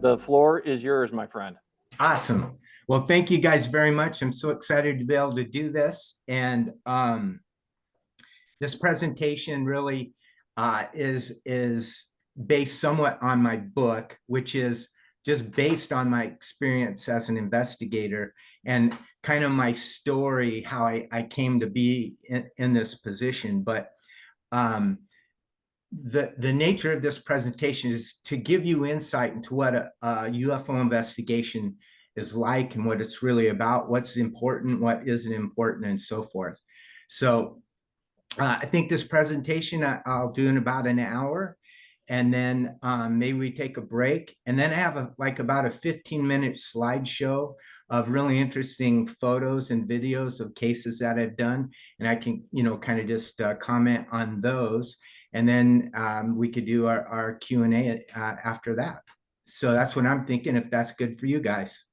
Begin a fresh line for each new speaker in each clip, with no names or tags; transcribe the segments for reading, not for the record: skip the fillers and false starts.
The floor is yours, my friend.
Awesome. Well, thank you guys very much. I'm so excited to be able to do this. And this presentation really is based somewhat on my book, which is just based on my experience as an investigator and kind of my story, how I came to be in this position. But the nature of this presentation is to give you insight into what a UFO investigation is like and what it's really about, what's important, what isn't important, and so forth. So I think this presentation I'll do in about an hour, and then maybe we take a break, and then I have about a 15-minute slideshow of really interesting photos and videos of cases that I've done, and I can kind of just comment on those, and then we could do our Q&A after that. So that's what I'm thinking, if that's good for you guys.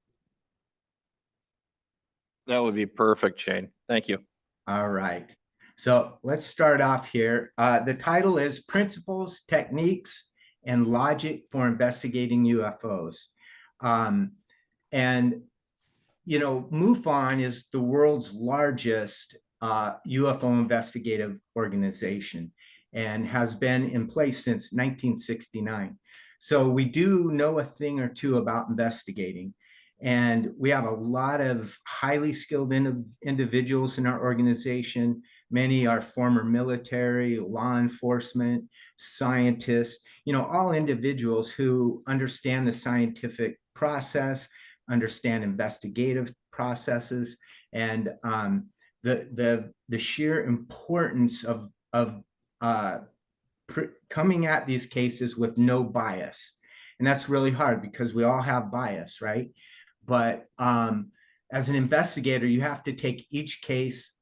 That would be perfect, Shane. Thank you.
All right. So let's start off here. The title is Principles, Techniques, and Logic for Investigating UFOs. And, MUFON is the world's largest UFO investigative organization and has been in place since 1969. So we do know a thing or two about investigating. And we have a lot of highly skilled individuals in our organization. Many are former military, law enforcement, scientists, all individuals who understand the scientific process, understand investigative processes, and the sheer importance of coming at these cases with no bias. And that's really hard because we all have bias, right? But as an investigator, you have to take each case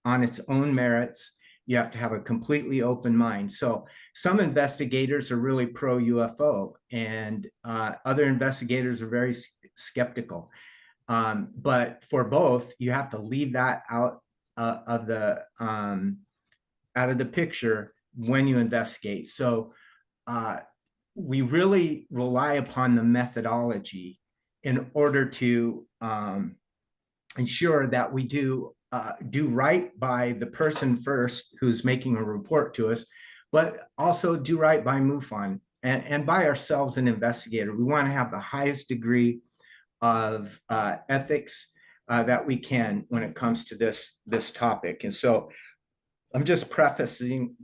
on its own merits. You have to have a completely open mind. So some investigators are really pro UFO, and other investigators are very skeptical. But for both, you have to leave that out of the picture when you investigate. So we really rely upon the methodology in order to ensure that we do right by the person first who's making a report to us, but also do right by MUFON and by ourselves, an investigator. We want to have the highest degree of ethics that we can when it comes to this topic. And so I'm just prefacing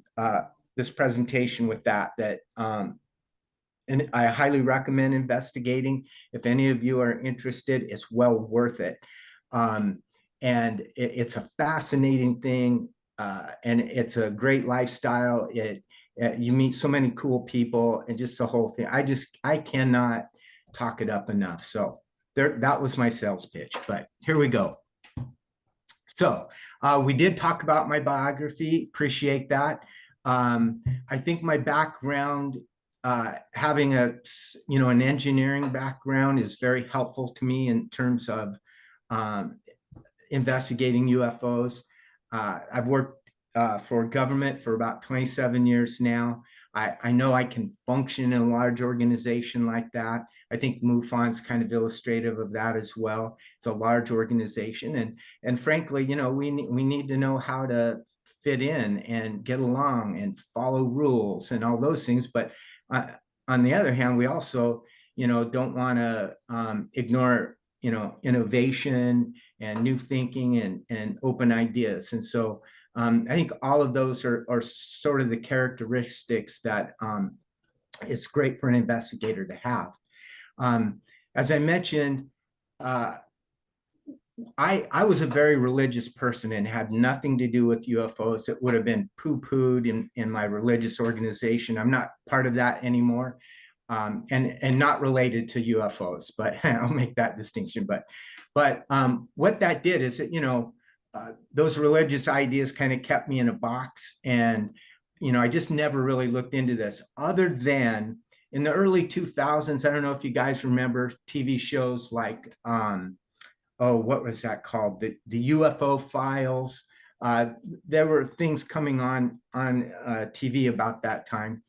this presentation with that and I highly recommend investigating. If any of you are interested, it's well worth it. And it's a fascinating thing, and it's a great lifestyle. You meet so many cool people, and just the whole thing. I cannot talk it up enough. So that was my sales pitch, but here we go. So we did talk about my biography. Appreciate that. I think my background, having an engineering background, is very helpful to me in terms of investigating UFOs. I've worked for government for about 27 years now. I know I can function in a large organization like that. I think MUFON's kind of illustrative of that as well. It's a large organization, and frankly, we need to know how to fit in and get along and follow rules and all those things. But on the other hand, we also, don't want to ignore, innovation and new thinking and open ideas. And so I think all of those are sort of the characteristics that it's great for an investigator to have. As I mentioned, I was a very religious person and had nothing to do with UFOs. It would have been poo-pooed in my religious organization. I'm not part of that anymore, and not related to UFOs, but I'll make that distinction. But what that did is that, those religious ideas kind of kept me in a box, and I just never really looked into this, other than in the early 2000s. I don't know if you guys remember TV shows like what was that called? The UFO Files. There were things coming on TV about that time.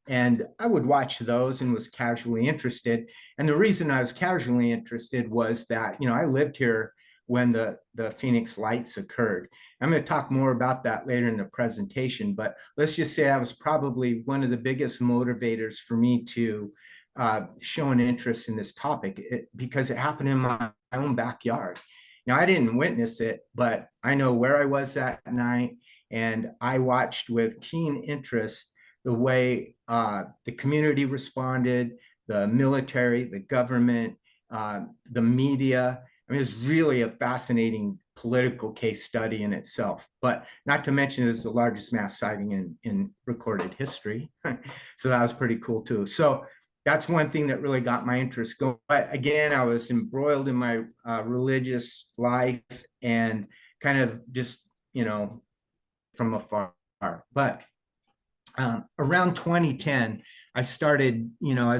And I would watch those and was casually interested. And the reason I was casually interested was that, you know, I lived here when the Phoenix lights occurred. I'm going to talk more about that later in the presentation, but let's just say that was probably one of the biggest motivators for me to show an interest in this topic because it happened in my own backyard. Now, I didn't witness it, but I know where I was that night, and I watched with keen interest the way the community responded, the military, the government, the media. I mean, it's really a fascinating political case study in itself, but not to mention it's the largest mass sighting in recorded history. So that was pretty cool too. So that's one thing that really got my interest going. But again, I was embroiled in my religious life and kind of just, you know, from afar. But around 2010, I started, you know, I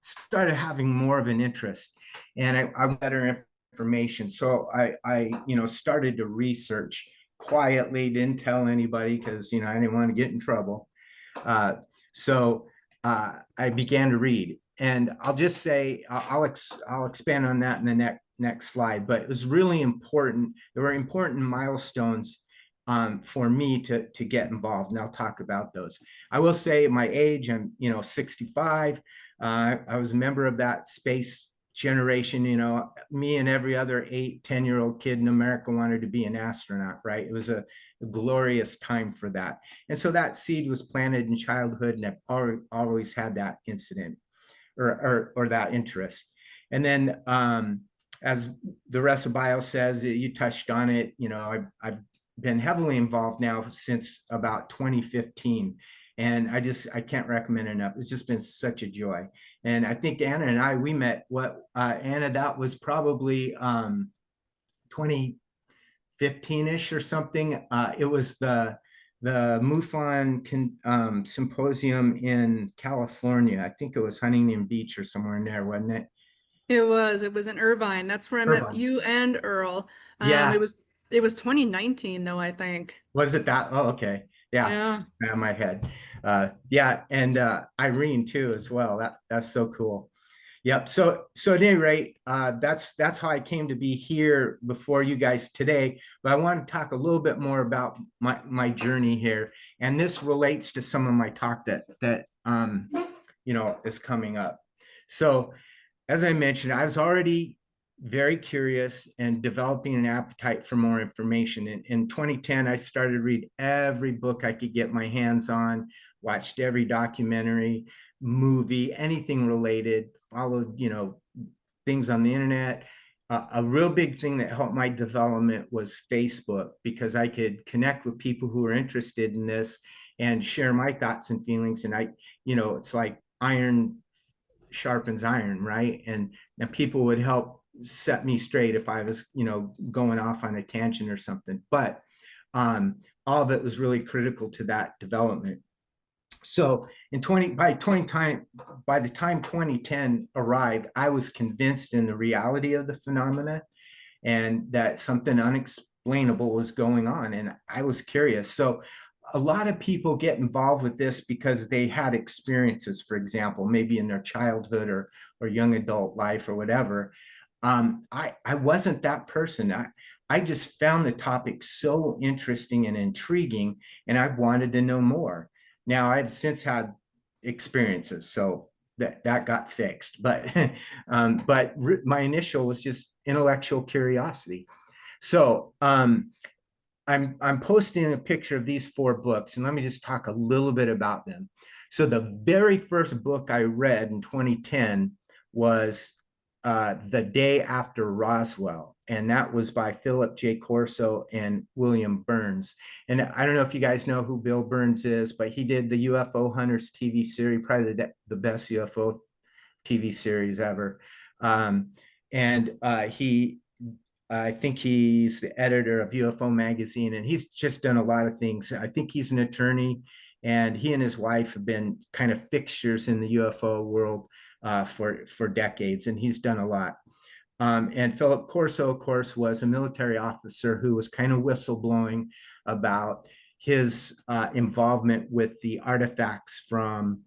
started having more of an interest, and I better information. So you know, started to research quietly, didn't tell anybody because, you know, I didn't want to get in trouble. Uh, so I began to read, and I'll just say I'll expand on that in the next slide. But it was really important. There were important milestones for me to get involved, and I'll talk about those. I will say my age, I'm, you know, 65. I was a member of that space generation. You know, me and every other 8-10-year-old kid in America wanted to be an astronaut, right? It was a glorious time for that. And so that seed was planted in childhood, and I've always had that incident or that interest. And then as the rest of bio says, you touched on it, you know, I've been heavily involved now since about 2015. And I can't recommend it enough. It's just been such a joy. And I think Anna and I, we met Anna, that was probably 2015-ish or something. It was the MUFON symposium in California. I think it was Huntington Beach or somewhere in there, wasn't it?
It was in Irvine. That's where I met
Irvine.
you and Earl.
Yeah.
It was 2019 though, I think.
Was it that? Oh, okay. Yeah,
Yeah.
out of my head. Yeah, and Irene too as well. That's so cool. Yep. So at any rate, that's how I came to be here before you guys today. But I want to talk a little bit more about my journey here, and this relates to some of my talk that you know, is coming up. So as I mentioned, I was already very curious and developing an appetite for more information. In 2010, I started to read every book I could get my hands on, watched every documentary, movie, anything related, followed, you know, things on the internet. A real big thing that helped my development was Facebook, because I could connect with people who are interested in this and share my thoughts and feelings. And you know, it's like iron sharpens iron, right? And people would help set me straight if I was, you know, going off on a tangent or something. But all of it was really critical to that development. So by the time 2010 arrived, I was convinced in the reality of the phenomena and that something unexplainable was going on. And I was curious. So a lot of people get involved with this because they had experiences, for example, maybe in their childhood or young adult life or whatever. I wasn't that person. I just found the topic so interesting and intriguing, and I wanted to know more. Now, I've since had experiences, so that got fixed. But my initial was just intellectual curiosity. So I'm posting a picture of these 4 books, and let me just talk a little bit about them. So the very first book I read in 2010 was The Day After Roswell, and that was by Philip J. Corso and William Burns. And I don't know if you guys know who Bill Burns is, but he did the UFO Hunters TV series, probably the best UFO TV series ever. And I think he's the editor of UFO magazine, and he's just done a lot of things. I think he's an attorney, and he and his wife have been kind of fixtures in the UFO world for decades, and he's done a lot. And Philip Corso, of course, was a military officer who was kind of whistleblowing about, his involvement with the artifacts from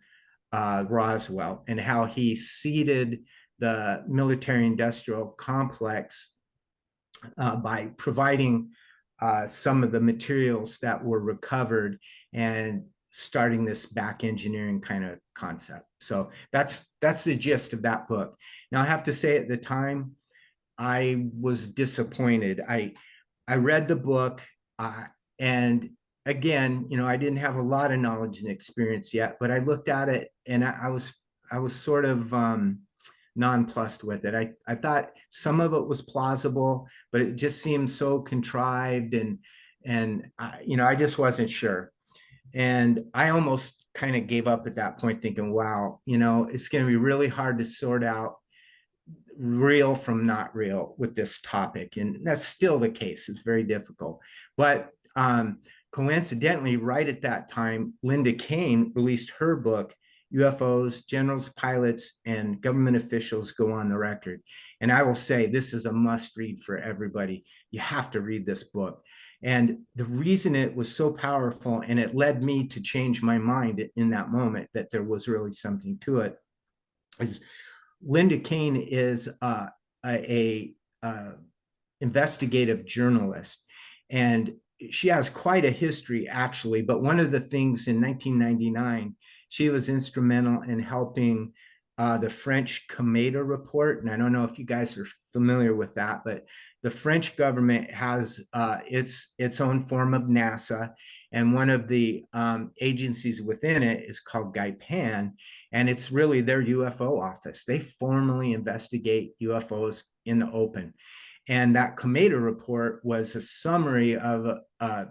Roswell and how he seeded the military-industrial complex by providing some of the materials that were recovered and starting this back engineering kind of concept. So that's the gist of that book. Now I have to say, at the time, I was disappointed. I read the book, and again, I didn't have a lot of knowledge and experience yet, but I looked at it and I was sort of nonplussed with it. I thought some of it was plausible, but it just seemed so contrived, and I just wasn't sure. And I almost kind of gave up at that point, thinking, wow, it's going to be really hard to sort out real from not real with this topic. And that's still the case. It's very difficult. But coincidentally, right at that time, Linda Kane released her book, UFOs, Generals, Pilots, and Government Officials Go on the Record. And I will say, this is a must read for everybody. You have to read this book. And the reason it was so powerful, and it led me to change my mind in that moment that there was really something to it, is Linda Kane is a investigative journalist, and she has quite a history, actually. But one of the things, in 1999, she was instrumental in helping the French Cometa report. And I don't know if you guys are familiar with that, but the French government has its own form of NASA. And one of the agencies within it is called Gaipan. And it's really their UFO office. They formally investigate UFOs in the open. And that Cometa report was a summary of a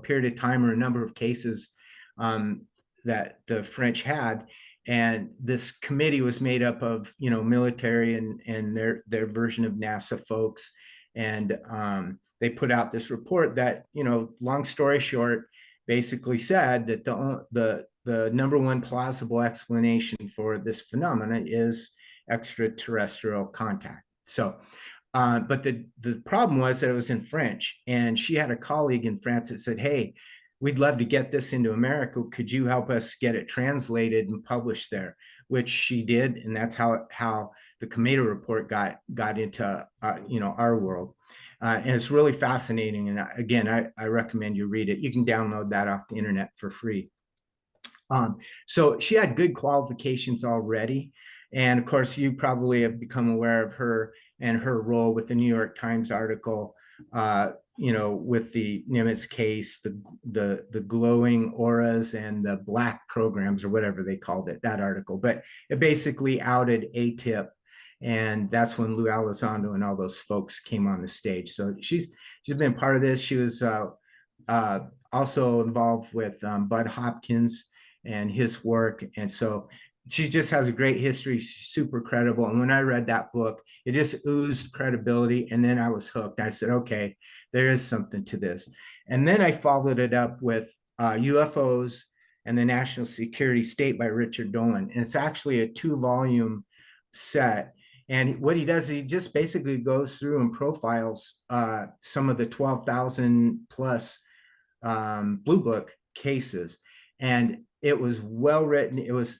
period of time or a number of cases that the French had. And this committee was made up of military and their version of NASA folks. And they put out this report that, long story short, basically said that the number one plausible explanation for this phenomena is extraterrestrial contact. So but the problem was that it was in French, and she had a colleague in France that said, hey, we'd love to get this into America. Could you help us get it translated and published there? Which she did, and that's how the Cometa report got into our world. And it's really fascinating. And again, I recommend you read it. You can download that off the internet for free. So she had good qualifications already. And of course, you probably have become aware of her and her role with the New York Times article, with the Nimitz case, the glowing auras and the black programs, or whatever they called it, that article. But it basically outed ATIP. And that's when Lou Elizondo and all those folks came on the stage. So she's been part of this. She was also involved with Bud Hopkins and his work. And so she just has a great history. She's super credible. And when I read that book, it just oozed credibility. And then I was hooked. I said, okay, there is something to this. And then I followed it up with UFOs and the National Security State by Richard Dolan. And it's actually a 2-volume set. And what he does, he just basically goes through and profiles some of the 12,000 plus Blue Book cases. And it was well written. It was,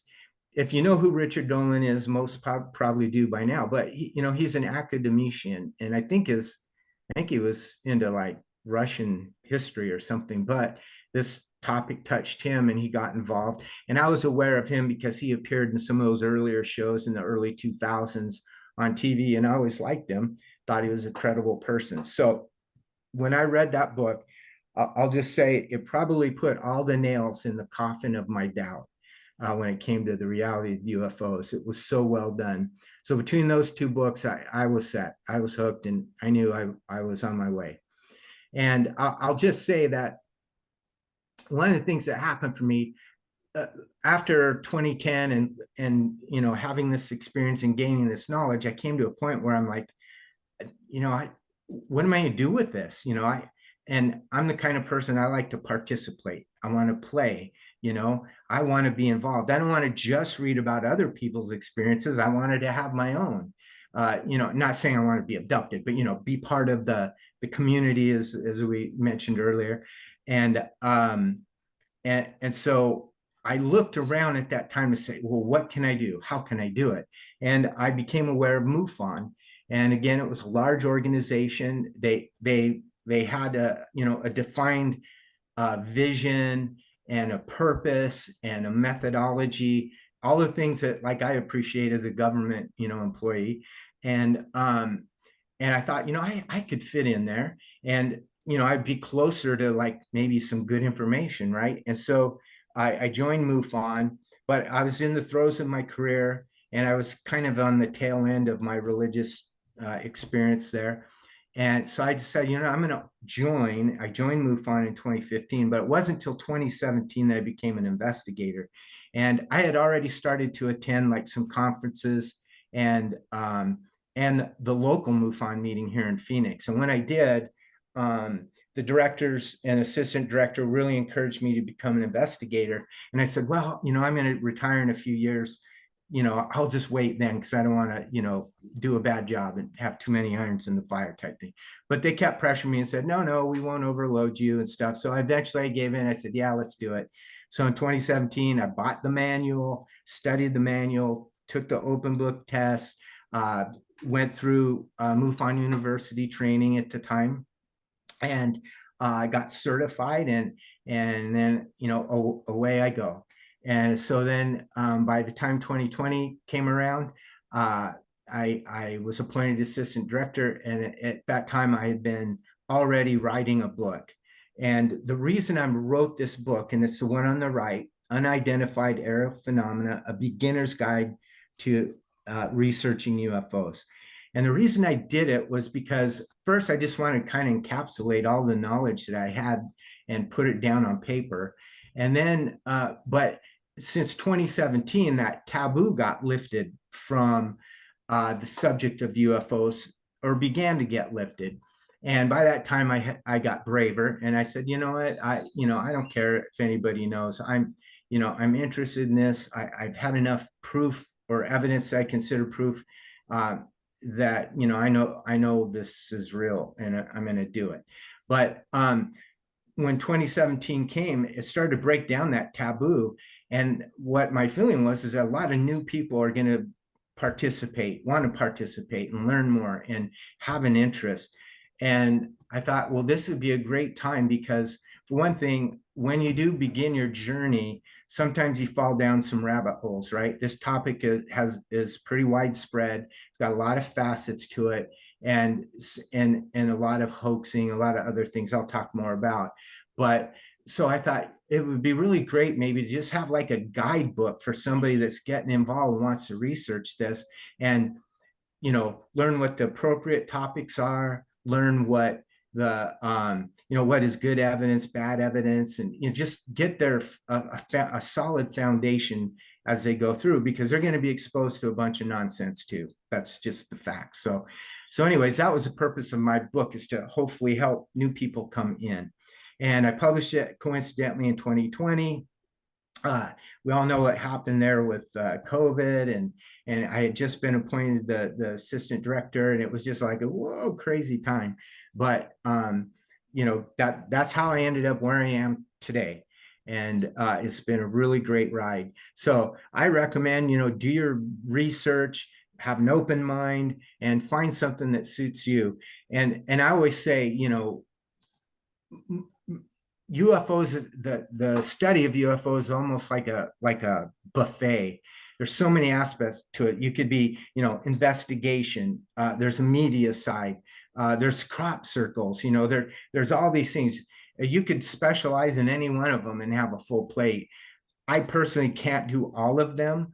if you know who Richard Dolan is, most probably do by now, but he's an academician, and I think he was into like Russian history or something, but this topic touched him and he got involved. And I was aware of him because he appeared in some of those earlier shows in the early 2000s on TV, and I always liked him, thought he was a credible person. So when I read that book, I'll just say it probably put all the nails in the coffin of my doubt. When it came to the reality of UFOs. It was so well done. So between those two books, I was set. I was hooked, and I knew I was on my way. And I'll just say that one of the things that happened for me after 2010 and having this experience and gaining this knowledge, I came to a point where I'm like, what am I going to do with this? And I'm the kind of person, I like to participate. I want to play. I want to be involved. I don't want to just read about other people's experiences. I wanted to have my own. Not saying I want to be abducted, but be part of the community, as we mentioned earlier. And so I looked around at that time to say, well, what can I do? How can I do it? And I became aware of MUFON. And again, it was a large organization. They had a defined vision and a purpose and a methodology, all the things that like I appreciate as a government, employee. And I thought, I could fit in there, and I'd be closer to like maybe some good information, right? And so I joined MUFON, but I was in the throes of my career, and I was kind of on the tail end of my religious experience there. And so I decided, I'm going to join. I joined MUFON in 2015, but it wasn't until 2017 that I became an investigator. And I had already started to attend like some conferences and the local MUFON meeting here in Phoenix. And when I did, the directors and assistant director really encouraged me to become an investigator. And I said, well, I'm going to retire in a few years. I'll just wait then because I don't want to, do a bad job and have too many irons in the fire type thing. But they kept pressuring me and said, no, we won't overload you and stuff. So eventually I gave in. I said, yeah, let's do it. So in 2017, I bought the manual, studied the manual, took the open book test, went through MUFON University training at the time, and I got certified, and then away I go. And so then by the time 2020 came around, I was appointed assistant director, and at that time I had been already writing a book. And the reason I wrote this book, and it's the one on the right, Unidentified Aerial Phenomena, A Beginner's Guide to Researching UFOs. And the reason I did it was because first I just wanted to kind of encapsulate all the knowledge that I had and put it down on paper. And then, but since 2017, that taboo got lifted from the subject of UFOs, or began to get lifted. And by that time, I got braver, and I said, you know what, I don't care if anybody knows. I'm interested in this. I've had enough proof or evidence that I consider proof that I know this is real, and I'm going to do it. But when 2017 came, it started to break down that taboo. And what my feeling was is that a lot of new people are going to want to participate and learn more and have an interest. And I thought, well, this would be a great time because, for one thing, when you do begin your journey, sometimes you fall down some rabbit holes, right? This topic is pretty widespread. It's got a lot of facets to it, and a lot of hoaxing, a lot of other things I'll talk more about. But so I thought it would be really great maybe to just have like a guidebook for somebody that's getting involved and wants to research this, and learn what the appropriate topics are, learn what the what is good evidence, bad evidence, and just get their a solid foundation as they go through, because they're going to be exposed to a bunch of nonsense too. That's just the fact. So anyways, that was the purpose of my book, is to hopefully help new people come in. And I published it coincidentally in 2020. We all know what happened there with COVID, and I had just been appointed the assistant director, and it was just like a whoa crazy time. But that's how I ended up where I am today, and it's been a really great ride. So I recommend do your research, have an open mind, and find something that suits you. And I always say UFOs, the study of UFOs is almost like a buffet. There's so many aspects to it. You could be, investigation. There's a media side. There's crop circles. There's all these things. You could specialize in any one of them and have a full plate. I personally can't do all of them.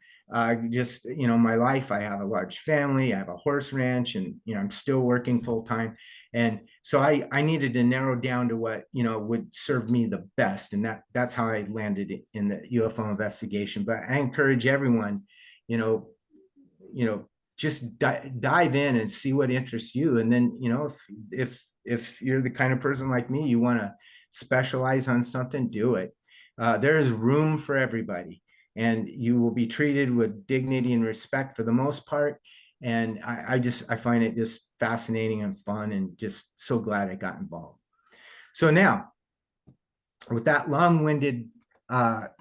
Just, my life, I have a large family, I have a horse ranch, and, I'm still working full time. And so I needed to narrow down to what, would serve me the best. And that's how I landed in the UFO investigation. But I encourage everyone, just dive in and see what interests you. And then, if you're the kind of person like me, you want to specialize on something, do it. There is room for everybody, and you will be treated with dignity and respect for the most part. And I find it just fascinating and fun, and just so glad I got involved. So now with that long-winded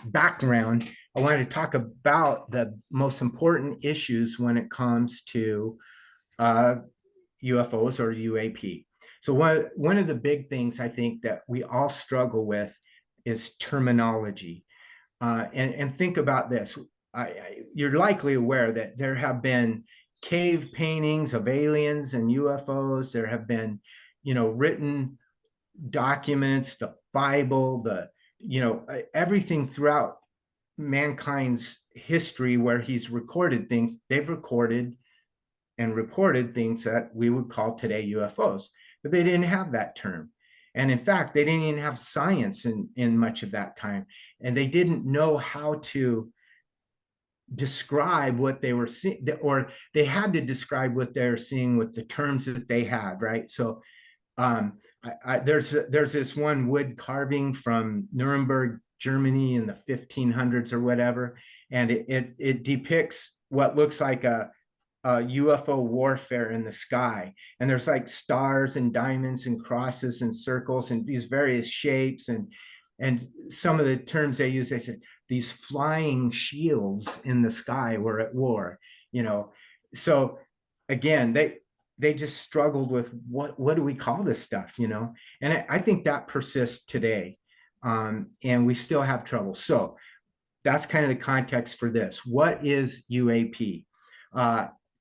background, I wanted to talk about the most important issues when it comes to UFOs or UAP. So one of the big things I think that we all struggle with is terminology. And think about this. You're likely aware that there have been cave paintings of aliens and UFOs. There have been, written documents, the Bible, everything throughout mankind's history where he's recorded things. They've recorded and reported things that we would call today UFOs, but they didn't have that term. And in fact, they didn't even have science in much of that time. And they didn't know how to describe what they were seeing, or they had to describe what they're seeing with the terms that they had, right? So there's this one wood carving from Nuremberg, Germany in the 1500s or whatever, and it depicts what looks like a UFO warfare in the sky. And there's like stars and diamonds and crosses and circles and these various shapes. And some of the terms they use, they said, these flying shields in the sky were at war, So again, they just struggled with what do we call this stuff, And I think that persists today. And we still have trouble. So that's kind of the context for this. What is UAP?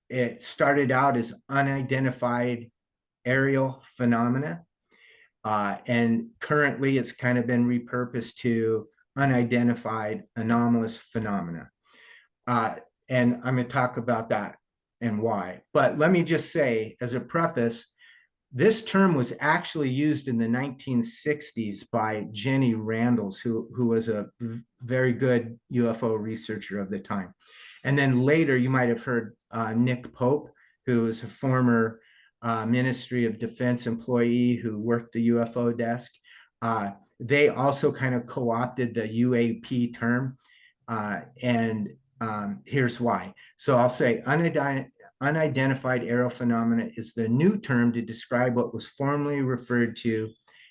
It started out as unidentified aerial phenomena, and currently it's kind of been repurposed to unidentified anomalous phenomena. And I'm going to talk about that and why. But let me just say, as a preface, this term was actually used in the 1960s by Jenny Randles, who was a very good UFO researcher of the time. And then later, you might have heard Nick Pope, who is a former Ministry of Defense employee who worked the UFO desk. They also kind of co-opted the UAP term. And here's why. So I'll say unidentified aerial phenomena is the new term to describe what was formerly referred to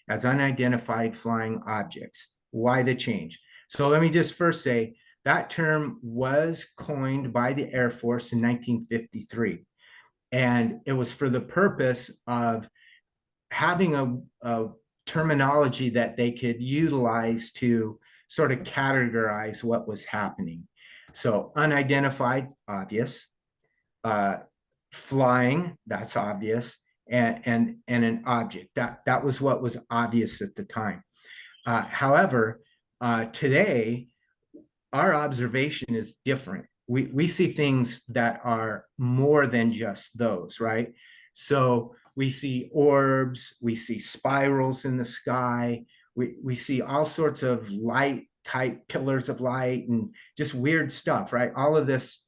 as unidentified flying objects. Why the change? So let me just first say that term was coined by the Air Force in 1953. And it was for the purpose of having a terminology that they could utilize to sort of categorize what was happening. So unidentified, obvious. Flying, that's obvious, and an object. That was what was obvious at the time. However, today, our observation is different. We see things that are more than just those, right? So we see orbs, we see spirals in the sky, we see all sorts of light type pillars of light and just weird stuff, right? All of this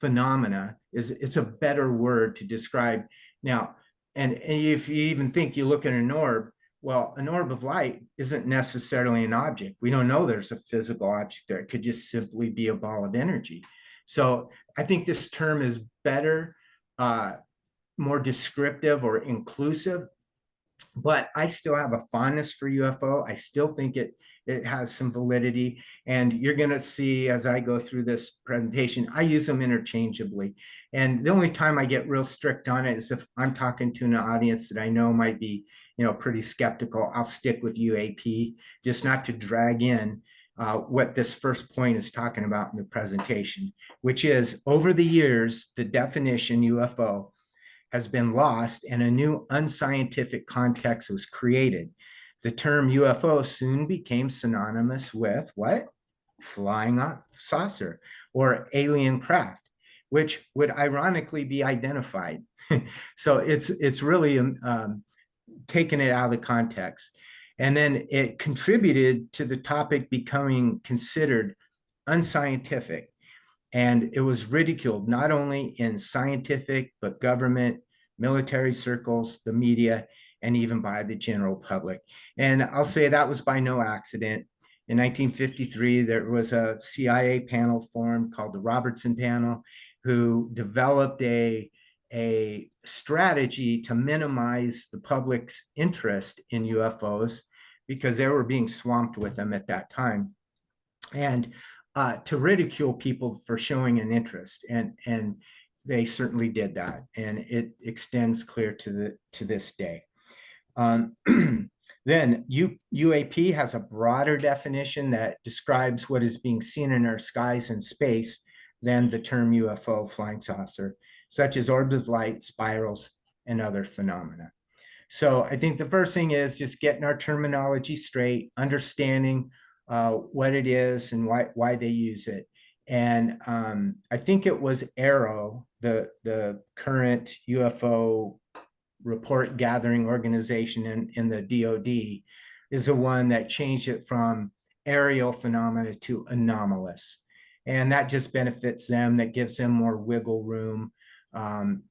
phenomena it's a better word to describe now. And if you even think you look at an orb, well, an orb of light isn't necessarily an object. We don't know there's a physical object there. It could just simply be a ball of energy. So I think this term is better, more descriptive or inclusive, but I still have a fondness for UFO. I still think it has some validity. And you're going to see as I go through this presentation, I use them interchangeably. And the only time I get real strict on it is if I'm talking to an audience that I know might be, pretty skeptical. I'll stick with UAP, just not to drag in what this first point is talking about in the presentation, which is over the years, the definition UFO has been lost and a new unscientific context was created. The term UFO soon became synonymous with what? Flying saucer or alien craft, which would ironically be identified. So it's really taken it out of the context. And then it contributed to the topic becoming considered unscientific. And it was ridiculed not only in scientific, but government, military circles, the media, and even by the general public. And I'll say that was by no accident. In 1953, there was a CIA panel formed called the Robertson Panel, who developed a strategy to minimize the public's interest in UFOs. because they were being swamped with them at that time. And to ridicule people for showing an interest. And they certainly did that. And it extends clear to this day. Then UAP has a broader definition that describes what is being seen in our skies and space than the term UFO, flying saucer, such as orbs of light, spirals, and other phenomena. So I think the first thing is just getting our terminology straight, understanding what it is and why they use it. And I think it was Arrow, the current UFO report gathering organization in the DoD, is the one that changed it from aerial phenomena to anomalous. And that just benefits them. That gives them more wiggle room,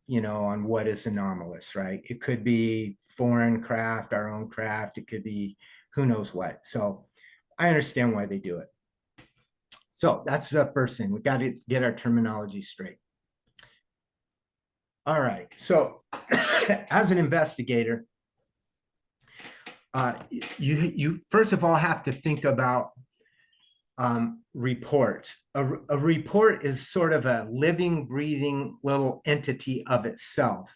you know, on what is anomalous, right? It could be foreign craft, our own craft. It could be who knows what. So I understand why they do it. So that's the first thing. We got to get our terminology straight. All right. So as an investigator, you first of all have to think about reports. A report is sort of a living, breathing little entity of itself,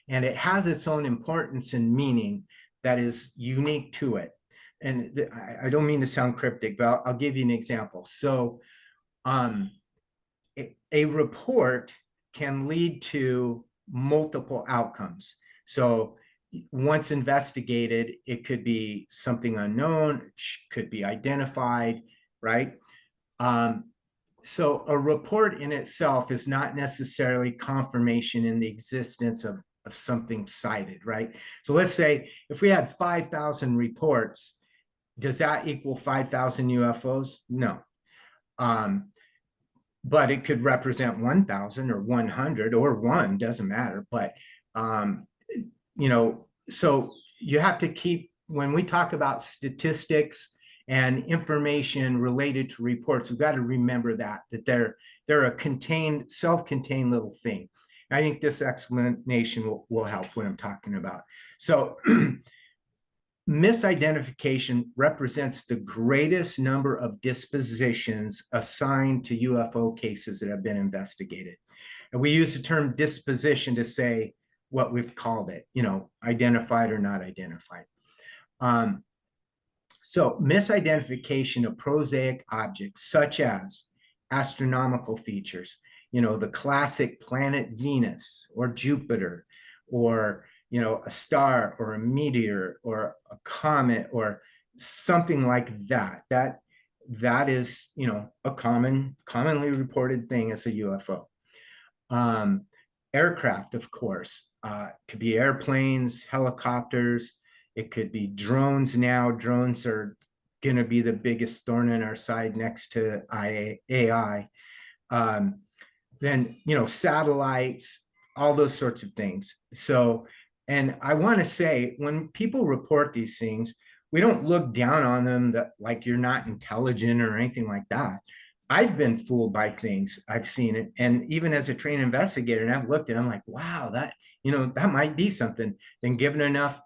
and it has its own importance and meaning that is unique to it. And I don't mean to sound cryptic, but I'll give you an example. So a report can lead to multiple outcomes. So once investigated, it could be something unknown, could be identified, right? So a report in itself is not necessarily confirmation in the existence of something cited, right? So let's say if we had 5,000 reports, does that equal 5,000 UFOs? No. But it could represent 1,000 or 100 or one, doesn't matter. But, you know, so you have to keep, when we talk about statistics and information related to reports, we've got to remember that they're a contained, self-contained little thing. I think this explanation will help what I'm talking about. So misidentification represents the greatest number of dispositions assigned to UFO cases that have been investigated. And we use the term disposition to say what we've called it, you know, identified or not identified. So misidentification of prosaic objects such as astronomical features, you know, the classic planet Venus or Jupiter, or, you know, a star or a meteor or a comet or something like that. That is, you know, a commonly reported thing as a UFO. Aircraft, of course, could be airplanes, helicopters. It could be drones now. Drones are going to be the biggest thorn in our side next to AI. Then, you know, satellites, all those sorts of things. So, and I want to say, when people report these things, we don't look down on them that like you're not intelligent or anything like that. I've been fooled by things. I've seen it. And even as a trained investigator, and I've looked at it, I'm like, wow, that, you know, that might be something. Then given enough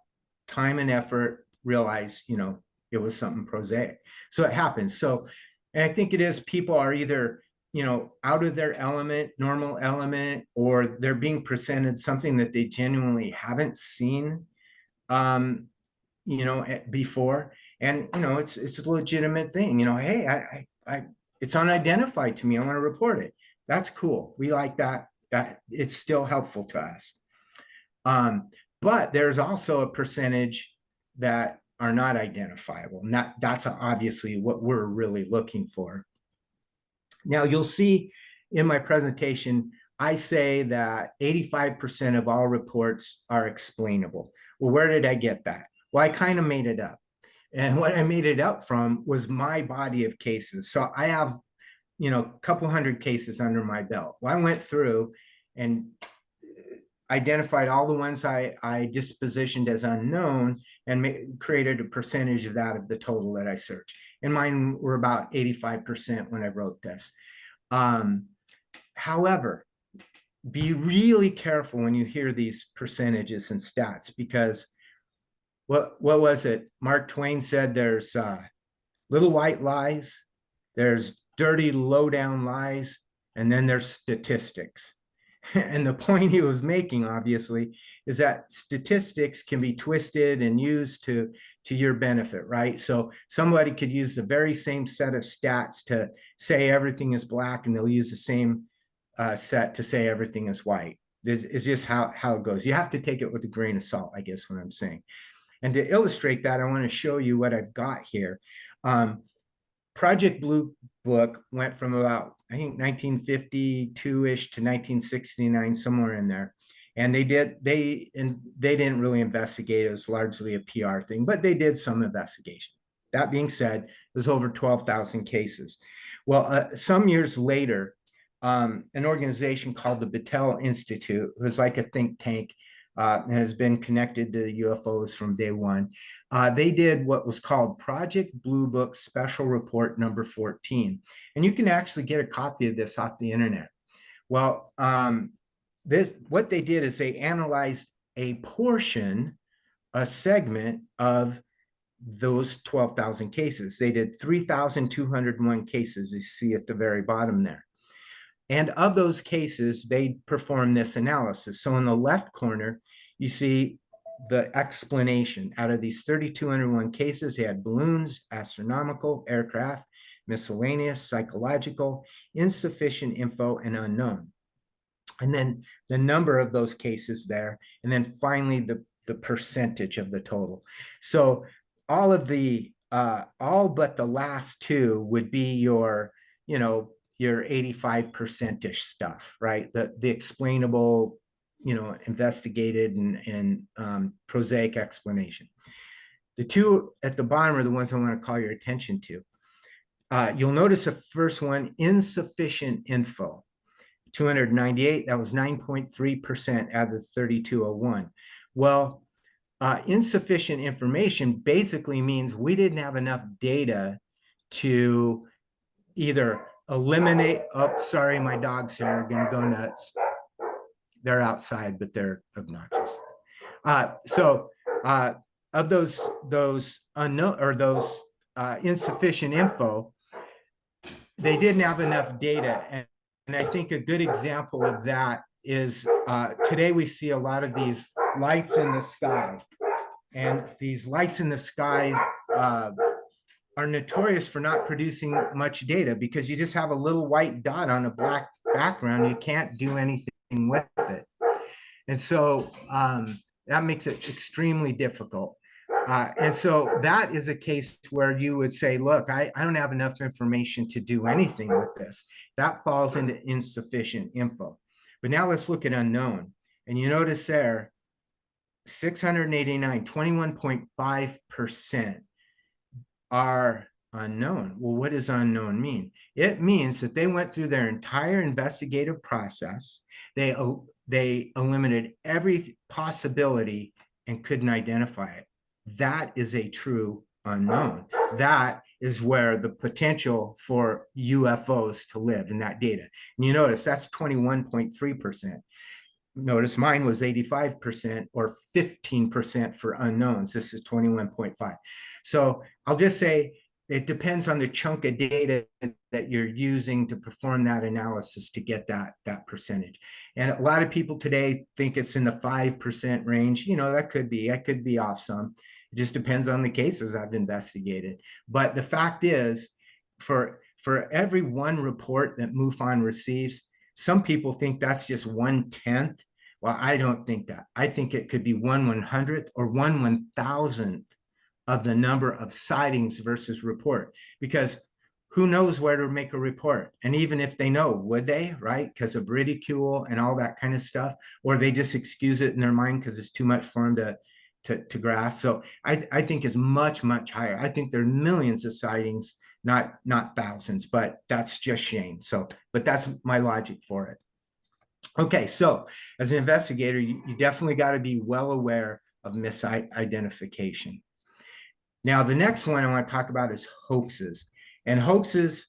time and effort, realize, you know, it was something prosaic. So it happens. So, and I think it is, people are either, you know, out of their element, normal element, or they're being presented something that they genuinely haven't seen, you know, before. And, you know, it's a legitimate thing, you know, hey, it's unidentified to me. I want to report it. That's cool. We like that it's still helpful to us. But there's also a percentage that are not identifiable. And that's obviously what we're really looking for. Now, you'll see in my presentation, I say that 85% of all reports are explainable. Well, where did I get that? Well, I kind of made it up. And what I made it up from was my body of cases. So I have, you know, a couple hundred cases under my belt. Well, I went through and identified all the ones I dispositioned as unknown and created a percentage of that of the total that I searched. And mine were about 85% when I wrote this. However, be really careful when you hear these percentages and stats, because what was it? Mark Twain said there's little white lies, there's dirty low-down lies, and then there's statistics. And the point he was making, obviously, is that statistics can be twisted and used to your benefit, right? So somebody could use the very same set of stats to say everything is black, and they'll use the same set to say everything is white. This is just how it goes. You have to take it with a grain of salt, I guess, what I'm saying. And to illustrate that, I want to show you what I've got here. Project Blue Book went from about, I think, 1952-ish to 1969, somewhere in there. And they didn't really investigate. It was largely a PR thing, but they did some investigation. That being said, it was over 12,000 cases. Well, some years later, an organization called the Battelle Institute, who's like a think tank, has been connected to UFOs from day one. They did what was called Project Blue Book Special Report number 14. And you can actually get a copy of this off the internet. Well, what they did is they analyzed a segment of those 12,000 cases. They did 3,201 cases, you see at the very bottom there. And of those cases, they performed this analysis. So in the left corner, you see the explanation. Out of these 3,201 cases, they had balloons, astronomical, aircraft, miscellaneous, psychological, insufficient info, and unknown. And then the number of those cases there. And then finally, the percentage of the total. So all of the, all but the last two would be your, your 85%-ish stuff, right? The explainable, investigated and prosaic explanation. The two at the bottom are the ones I want to call your attention to. You'll notice the first one, insufficient info. 298, that was 9.3% out of the 3,201. Well, insufficient information basically means we didn't have enough data to either eliminate, oh, sorry, my dogs here are gonna go nuts. They're outside, but they're obnoxious. Of those unknown or those insufficient info, they didn't have enough data. And I think a good example of that is today we see a lot of these lights in the sky. And these lights in the sky are notorious for not producing much data because you just have a little white dot on a black background. You can't do anything with it. And so that makes it extremely difficult. And so that is a case where you would say, look, I don't have enough information to do anything with this. That falls into insufficient info. But now let's look at unknown. And you notice there, 689, 21.5% are unknown. Well, what does unknown mean? It means that they went through their entire investigative process. They eliminated every possibility and couldn't identify it. That is a true unknown. That is where the potential for UFOs to live in that data. And you notice that's 21.3%. Notice mine was 85% or 15% for unknowns. This is 21.5. So I'll just say it depends on the chunk of data that you're using to perform that analysis to get that percentage. And a lot of people today think it's in the 5% range. That could be off some. It just depends on the cases I've investigated. But the fact is, for every one report that MUFON receives, some people think that's just 1/10. Well, I don't think that. I think it could be 1/100th or 1/1000th of the number of sightings versus report, because who knows where to make a report? And even if they know, would they, right? Because of ridicule and all that kind of stuff, or they just excuse it in their mind because it's too much for them to grasp. So I think it's much, much higher. I think there are millions of sightings, not thousands, but that's just Shane. So, but that's my logic for it. Okay, so as an investigator, you definitely got to be well aware of misidentification. Now, the next one I want to talk about is hoaxes. And hoaxes,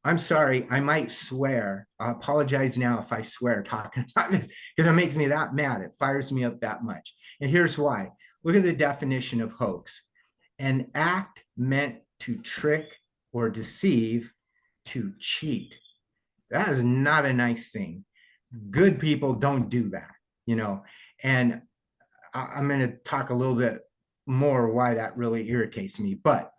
I'm sorry, I might swear. I apologize now if I swear talking about this, because it makes me that mad. It fires me up that much. And here's why. look at the definition of hoax. An act meant to trick or deceive, to cheat. That is not a nice thing. Good people don't do that, and I'm going to talk a little bit more why that really irritates me. But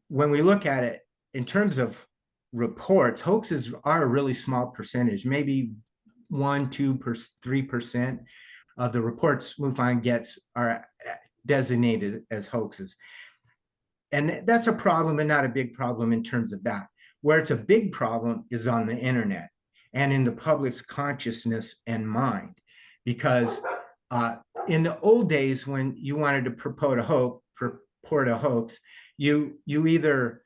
when we look at it in terms of reports, hoaxes are a really small percentage, maybe 1, 2, 3% of the reports MUFON gets are designated as hoaxes. And that's a problem, but not a big problem in terms of that. Where it's a big problem is on the internet and in the public's consciousness and mind. Because in the old days, when you wanted to purport a hoax, you either,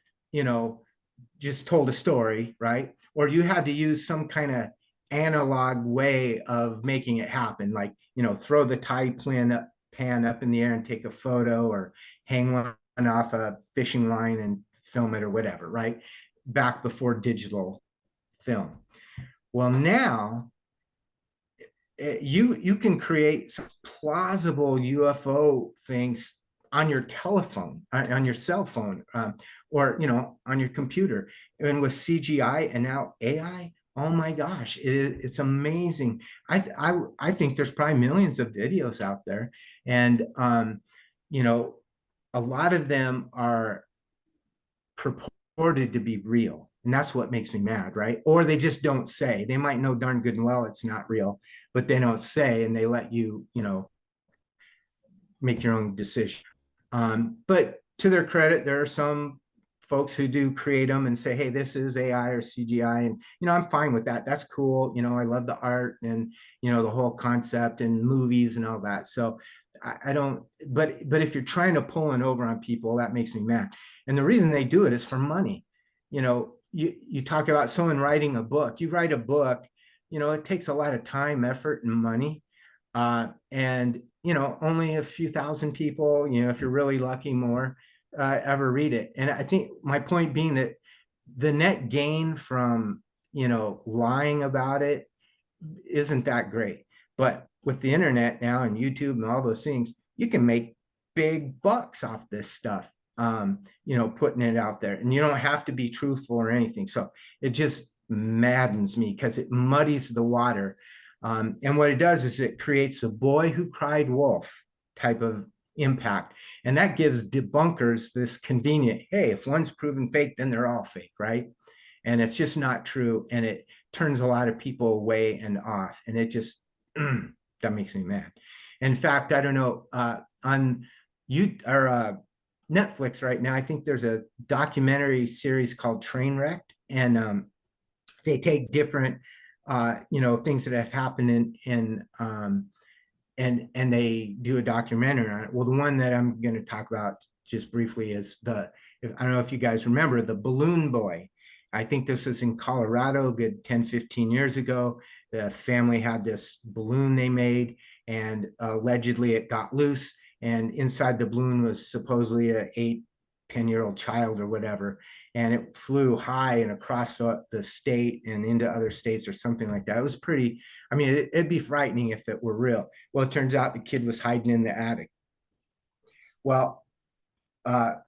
just told a story, right? Or you had to use some kind of analog way of making it happen, like, throw the tie pan up in the air and take a photo, or hang one off a fishing line and film it, or whatever, right? Back before digital film. Well, now you can create some plausible UFO things on your telephone, on your cell phone, or on your computer. And with CGI and now AI, oh my gosh, it's amazing. I think there's probably millions of videos out there, and a lot of them are purported to be real. And that's what makes me mad, right? Or they just don't say. They might know darn good and well it's not real, but they don't say, and they let you, make your own decision. But to their credit, there are some folks who do create them and say, hey, this is AI or CGI. And, I'm fine with that. That's cool. I love the art and, the whole concept and movies and all that. So I don't, but if you're trying to pull it over on people, that makes me mad. And the reason they do it is for money. You talk about someone writing a book. You write a book, it takes a lot of time, effort, and money. And only a few thousand people, if you're really lucky, more ever read it. And I think my point being that the net gain from lying about it isn't that great. But with the internet now and YouTube and all those things, you can make big bucks off this stuff, putting it out there, and you don't have to be truthful or anything. So it just maddens me because it muddies the water. And what it does is it creates a boy who cried wolf type of impact. And that gives debunkers this convenient, hey, if one's proven fake, then they're all fake, right? And it's just not true. And it turns a lot of people away and off. And it just, that makes me mad. In fact, I don't know, on Netflix right now, I think there's a documentary series called Trainwrecked. And they take different things that have happened and they do a documentary on it. Well, the one that I'm going to talk about just briefly is I don't know if you guys remember the balloon boy. I think this was in Colorado a good 10, 15 years ago. The family had this balloon they made, and allegedly it got loose, and inside the balloon was supposedly an 8-10-year-old child or whatever, and it flew high and across the state and into other states or something like that. It was pretty, it'd be frightening if it were real. Well, it turns out the kid was hiding in the attic. Well,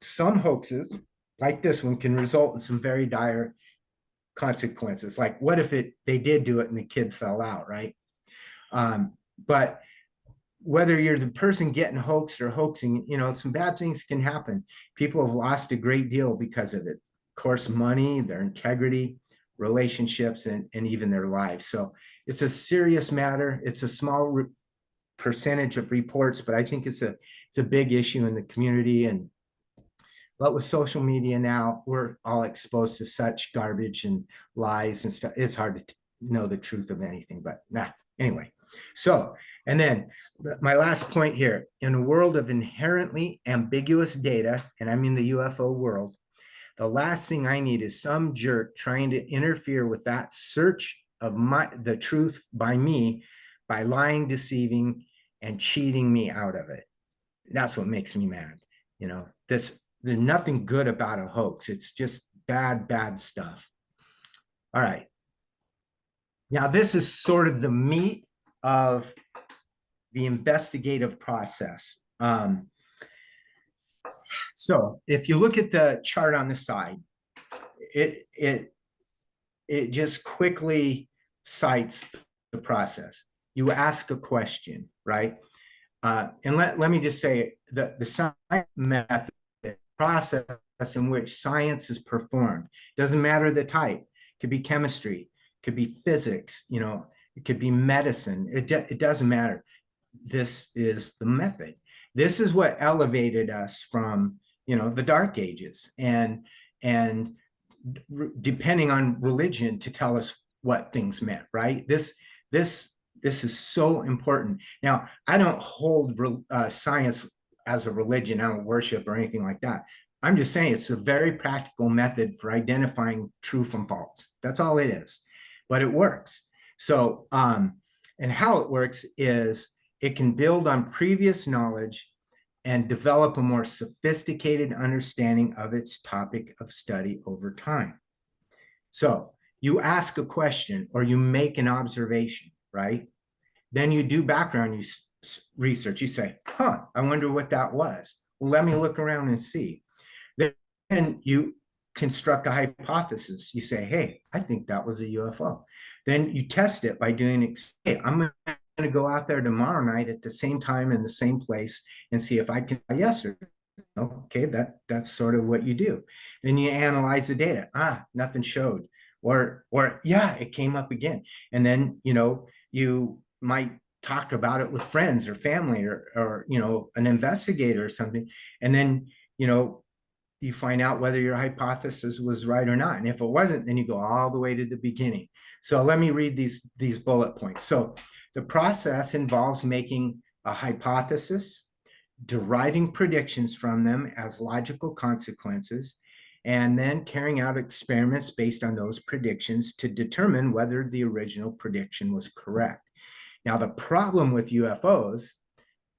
some hoaxes like this one can result in some very dire consequences. Like, what if they did do it and the kid fell out, right? But whether you're the person getting hoaxed or hoaxing, some bad things can happen. People have lost a great deal because of it. Of course, money, their integrity, relationships, and even their lives. So it's a serious matter. It's a small percentage of reports, but I think it's a big issue in the community. But with social media now, we're all exposed to such garbage and lies and stuff. It's hard to know the truth of anything, but anyway. So, and then my last point here, in a world of inherently ambiguous data, and I mean the UFO world, the last thing I need is some jerk trying to interfere with that search of the truth by me, by lying, deceiving, and cheating me out of it. That's what makes me mad. There's nothing good about a hoax. It's just bad stuff. All right. Now, this is sort of the meat of the investigative process. So if you look at the chart on the side, it just quickly cites the process. You ask a question, right? And let me just say that the science method process in which science is performed doesn't matter the type. It could be chemistry, it could be physics, it could be medicine. It doesn't matter. This is the method. This is what elevated us from the Dark Ages and depending on religion to tell us what things meant, right? This is so important. Now, I don't hold science as a religion. I don't worship or anything like that. I'm just saying it's a very practical method for identifying true from false. That's all it is, but it works. So, and how it works is it can build on previous knowledge and develop a more sophisticated understanding of its topic of study over time. So you ask a question or you make an observation, right? Then you do background research. You say, I wonder what that was. Well, let me look around and see. Then you construct a hypothesis. You say, hey, I think that was a UFO. Then you test it by doing, hey, I'm going to go out there tomorrow night at the same time in the same place and see if I can yes or no. Okay, that's sort of what you do. Then you analyze the data. Nothing showed. Or yeah, it came up again. And then, you might talk about it with friends or family or an investigator or something. And then, you find out whether your hypothesis was right or not. And if it wasn't, then you go all the way to the beginning. So let me read these bullet points. So the process involves making a hypothesis, deriving predictions from them as logical consequences, and then carrying out experiments based on those predictions to determine whether the original prediction was correct. Now, the problem with UFOs,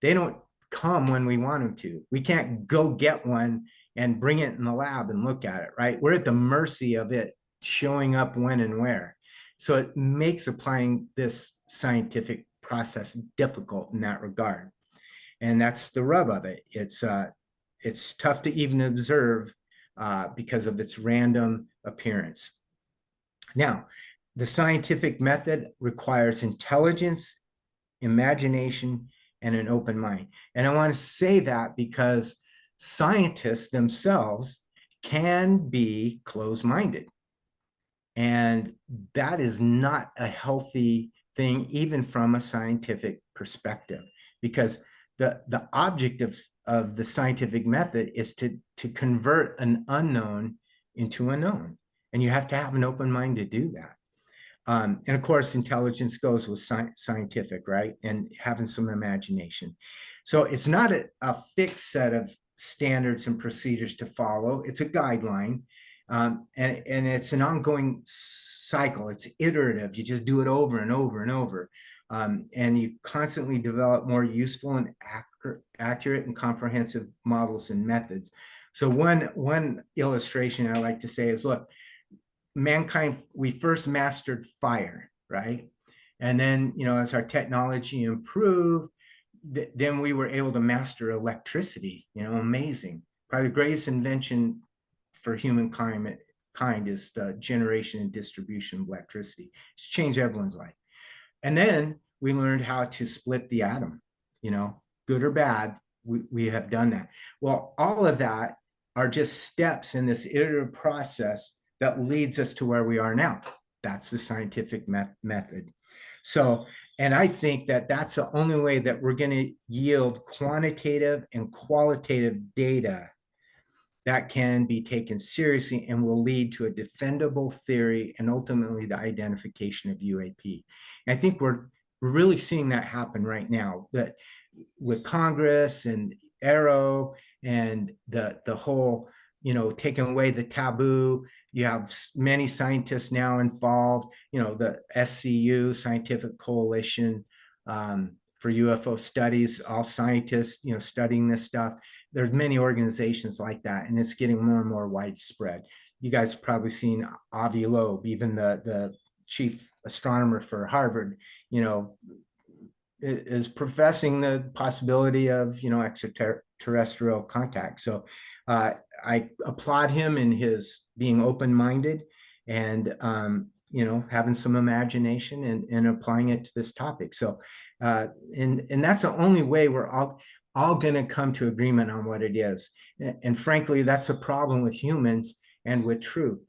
they don't come when we want them to. We can't go get one and bring it in the lab and look at it, right? We're at the mercy of it showing up when and where. So it makes applying this scientific process difficult in that regard. And that's the rub of it. It's tough to even observe because of its random appearance. Now, the scientific method requires intelligence, imagination, and an open mind. And I want to say that because scientists themselves can be closed-minded. And that is not a healthy thing, even from a scientific perspective, because the object of the scientific method is to convert an unknown into a known. And you have to have an open mind to do that. And of course, intelligence goes with scientific, right? And having some imagination. So it's not a fixed set of standards and procedures to follow. It's a guideline. And it's an ongoing cycle. It's iterative. You just do it over and over and over. And you constantly develop more useful and accurate and comprehensive models and methods. So one illustration I like to say is, look, mankind, we first mastered fire, right? And then, as our technology improved, then we were able to master electricity, amazing. Probably the greatest invention for humankind is the generation and distribution of electricity. It's changed everyone's life. And then we learned how to split the atom, good or bad, we have done that. Well, all of that are just steps in this iterative process that leads us to where we are now. That's the scientific method. So, and I think that that's the only way that we're going to yield quantitative and qualitative data that can be taken seriously and will lead to a defendable theory and ultimately the identification of UAP. And I think we're really seeing that happen right now, that with Congress and Arrow and the whole, taking away the taboo. You have many scientists now involved, the SCU, Scientific Coalition for UFO Studies, all scientists, studying this stuff. There's many organizations like that, and it's getting more and more widespread. You guys have probably seen Avi Loeb, even the chief astronomer for Harvard, is professing the possibility of, extraterrestrial contact. So I applaud him in his being open-minded and, having some imagination and applying it to this topic. So, and that's the only way we're all going to come to agreement on what it is. And frankly, that's a problem with humans and with truth.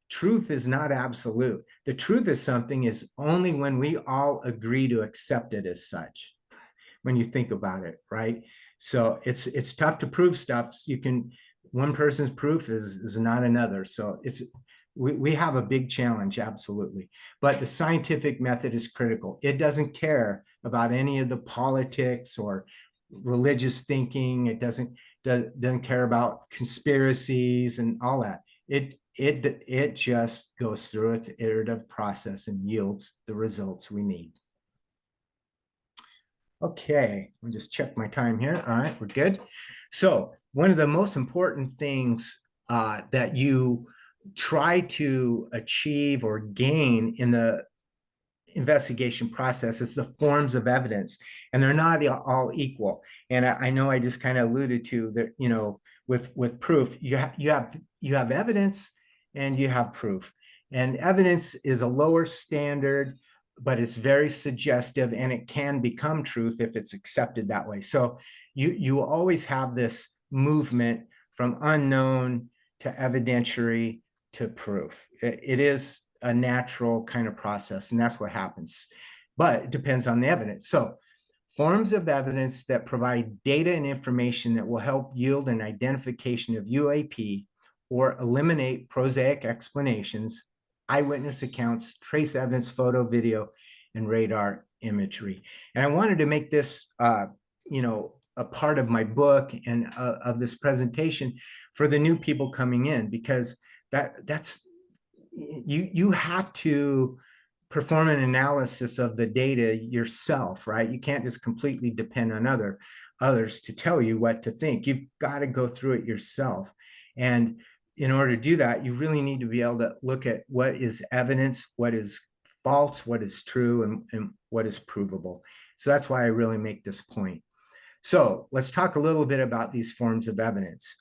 Truth is not absolute. The truth of something is only when we all agree to accept it as such, when you think about it, right? So it's tough to prove stuff. One person's proof is not another. So we have a big challenge, absolutely. But the scientific method is critical. It doesn't care about any of the politics or religious thinking. It doesn't care about conspiracies and all that. It just goes through its iterative process and yields the results we need. Okay, I'll just check my time here. All right, we're good. So one of the most important things that you try to achieve or gain in the investigation process is the forms of evidence, and they're not all equal. And I know I just kind of alluded to that, with proof, you have evidence and you have proof. And evidence is a lower standard, but it's very suggestive, and it can become truth if it's accepted that way. So you always have this movement from unknown to evidentiary to proof. It is a natural kind of process, and that's what happens. But it depends on the evidence. So forms of evidence that provide data and information that will help yield an identification of UAP or eliminate prosaic explanations, eyewitness accounts, trace evidence, photo, video, and radar imagery. And I wanted to make this, a part of my book and of this presentation for the new people coming in, because that's you have to perform an analysis of the data yourself, right? You can't just completely depend on others to tell you what to think. You've got to go through it yourself. And in order to do that, you really need to be able to look at what is evidence, what is false, what is true, and what is provable. So that's why I really make this point. So let's talk a little bit about these forms of evidence.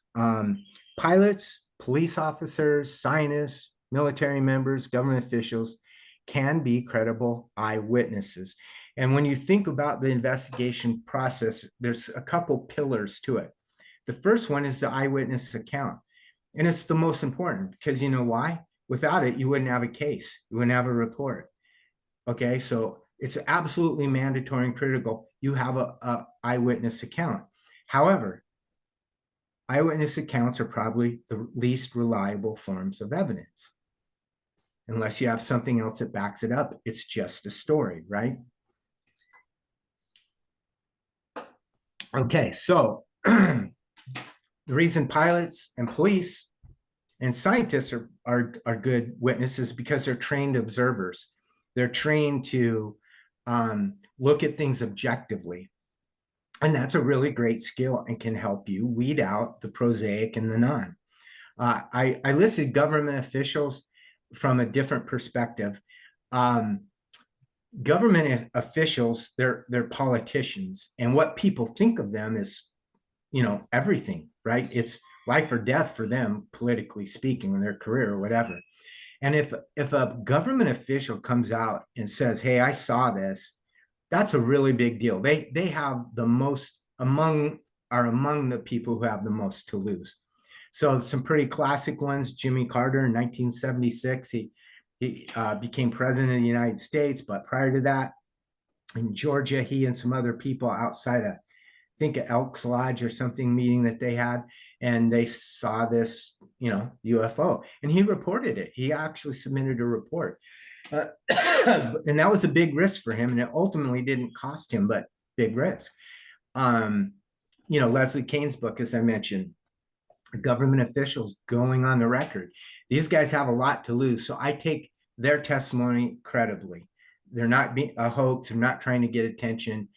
Pilots, police officers, scientists, military members, government officials can be credible eyewitnesses. And when you think about the investigation process, there's a couple pillars to it. The first one is the eyewitness account. And it's the most important because you know why? Without it, you wouldn't have a case. You wouldn't have a report. Okay, so it's absolutely mandatory and critical. You have a eyewitness account. However, eyewitness accounts are probably the least reliable forms of evidence. Unless you have something else that backs it up, it's just a story, right? Okay, so the reason pilots and police and scientists are good witnesses because they're trained observers. They're trained to look at things objectively. And that's a really great skill and can help you weed out the prosaic and the non. I listed government officials from a different perspective. Government officials, they're politicians, and what people think of them is, everything, right? It's life or death for them, politically speaking, in their career or whatever. And if a government official comes out and says, "Hey, I saw this," that's a really big deal. They have the most among the people who have the most to lose. So some pretty classic ones: Jimmy Carter in 1976, he became president of the United States, but prior to that, in Georgia, he and some other people outside of, I think, Elks Lodge or something meeting that they had, and they saw this, UFO, and he reported it. He actually submitted a report, and that was a big risk for him, and it ultimately didn't cost him, but big risk. Leslie Kane's book, as I mentioned, government officials going on the record. These guys have a lot to lose, so I take their testimony credibly. They're not being a hoax. They're not trying to get attention.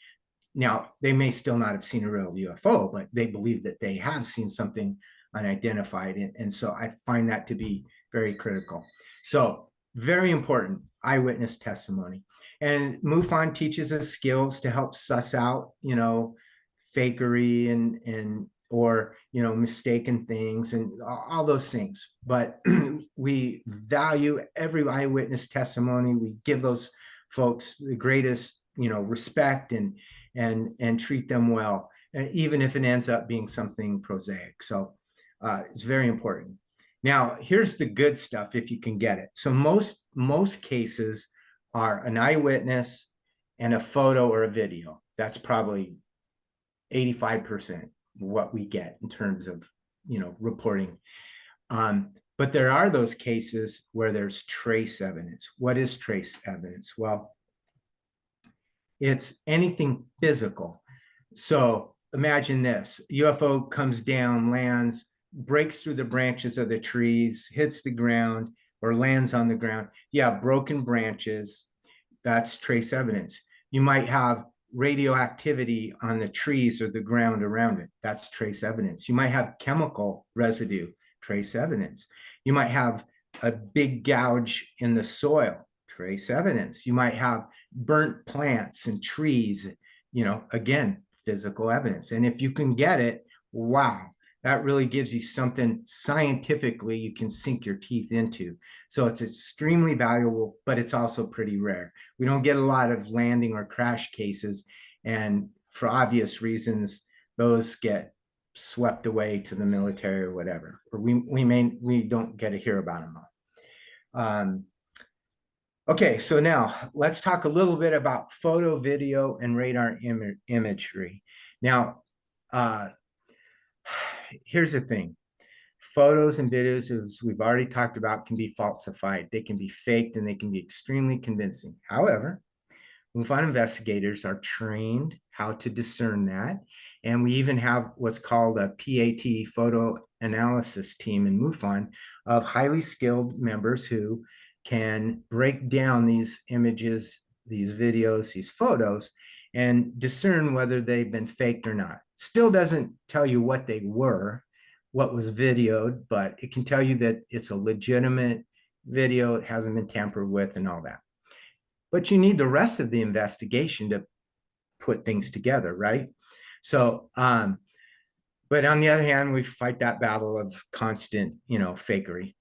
Now, they may still not have seen a real UFO, but they believe that they have seen something unidentified. And so I find that to be very critical. So very important, eyewitness testimony. And MUFON teaches us skills to help suss out, fakery and or mistaken things and all those things. But we value every eyewitness testimony. We give those folks the greatest respect and treat them well, even if it ends up being something prosaic. So it's very important. Now, here's the good stuff if you can get it. So most cases are an eyewitness and a photo or a video. That's probably 85% what we get in terms of reporting. But there are those cases where there's trace evidence. What is trace evidence? Well, it's anything physical. So imagine this: UFO comes down, lands, breaks through the branches of the trees, hits the ground, or lands on the ground. Yeah, broken branches, that's trace evidence. You might have radioactivity on the trees or the ground around it. That's trace evidence. You might have chemical residue, trace evidence. You might have a big gouge in the soil, trace evidence. You might have burnt plants and trees, again, physical evidence. And if you can get it, wow, that really gives you something scientifically you can sink your teeth into. So it's extremely valuable, but it's also pretty rare. We don't get a lot of landing or crash cases. And for obvious reasons, those get swept away to the military or whatever, or we don't get to hear about them. Okay, so now let's talk a little bit about photo, video, and radar imagery. Now, here's the thing. Photos and videos, as we've already talked about, can be falsified. They can be faked and they can be extremely convincing. However, MUFON investigators are trained how to discern that. And we even have what's called a PAT, photo analysis team in MUFON, of highly skilled members who can break down these images, these videos, these photos, and discern whether they've been faked or not. Still doesn't tell you what they were, what was videoed, but it can tell you that it's a legitimate video, it hasn't been tampered with and all that. But you need the rest of the investigation to put things together, right? So, but on the other hand, we fight that battle of constant, fakery.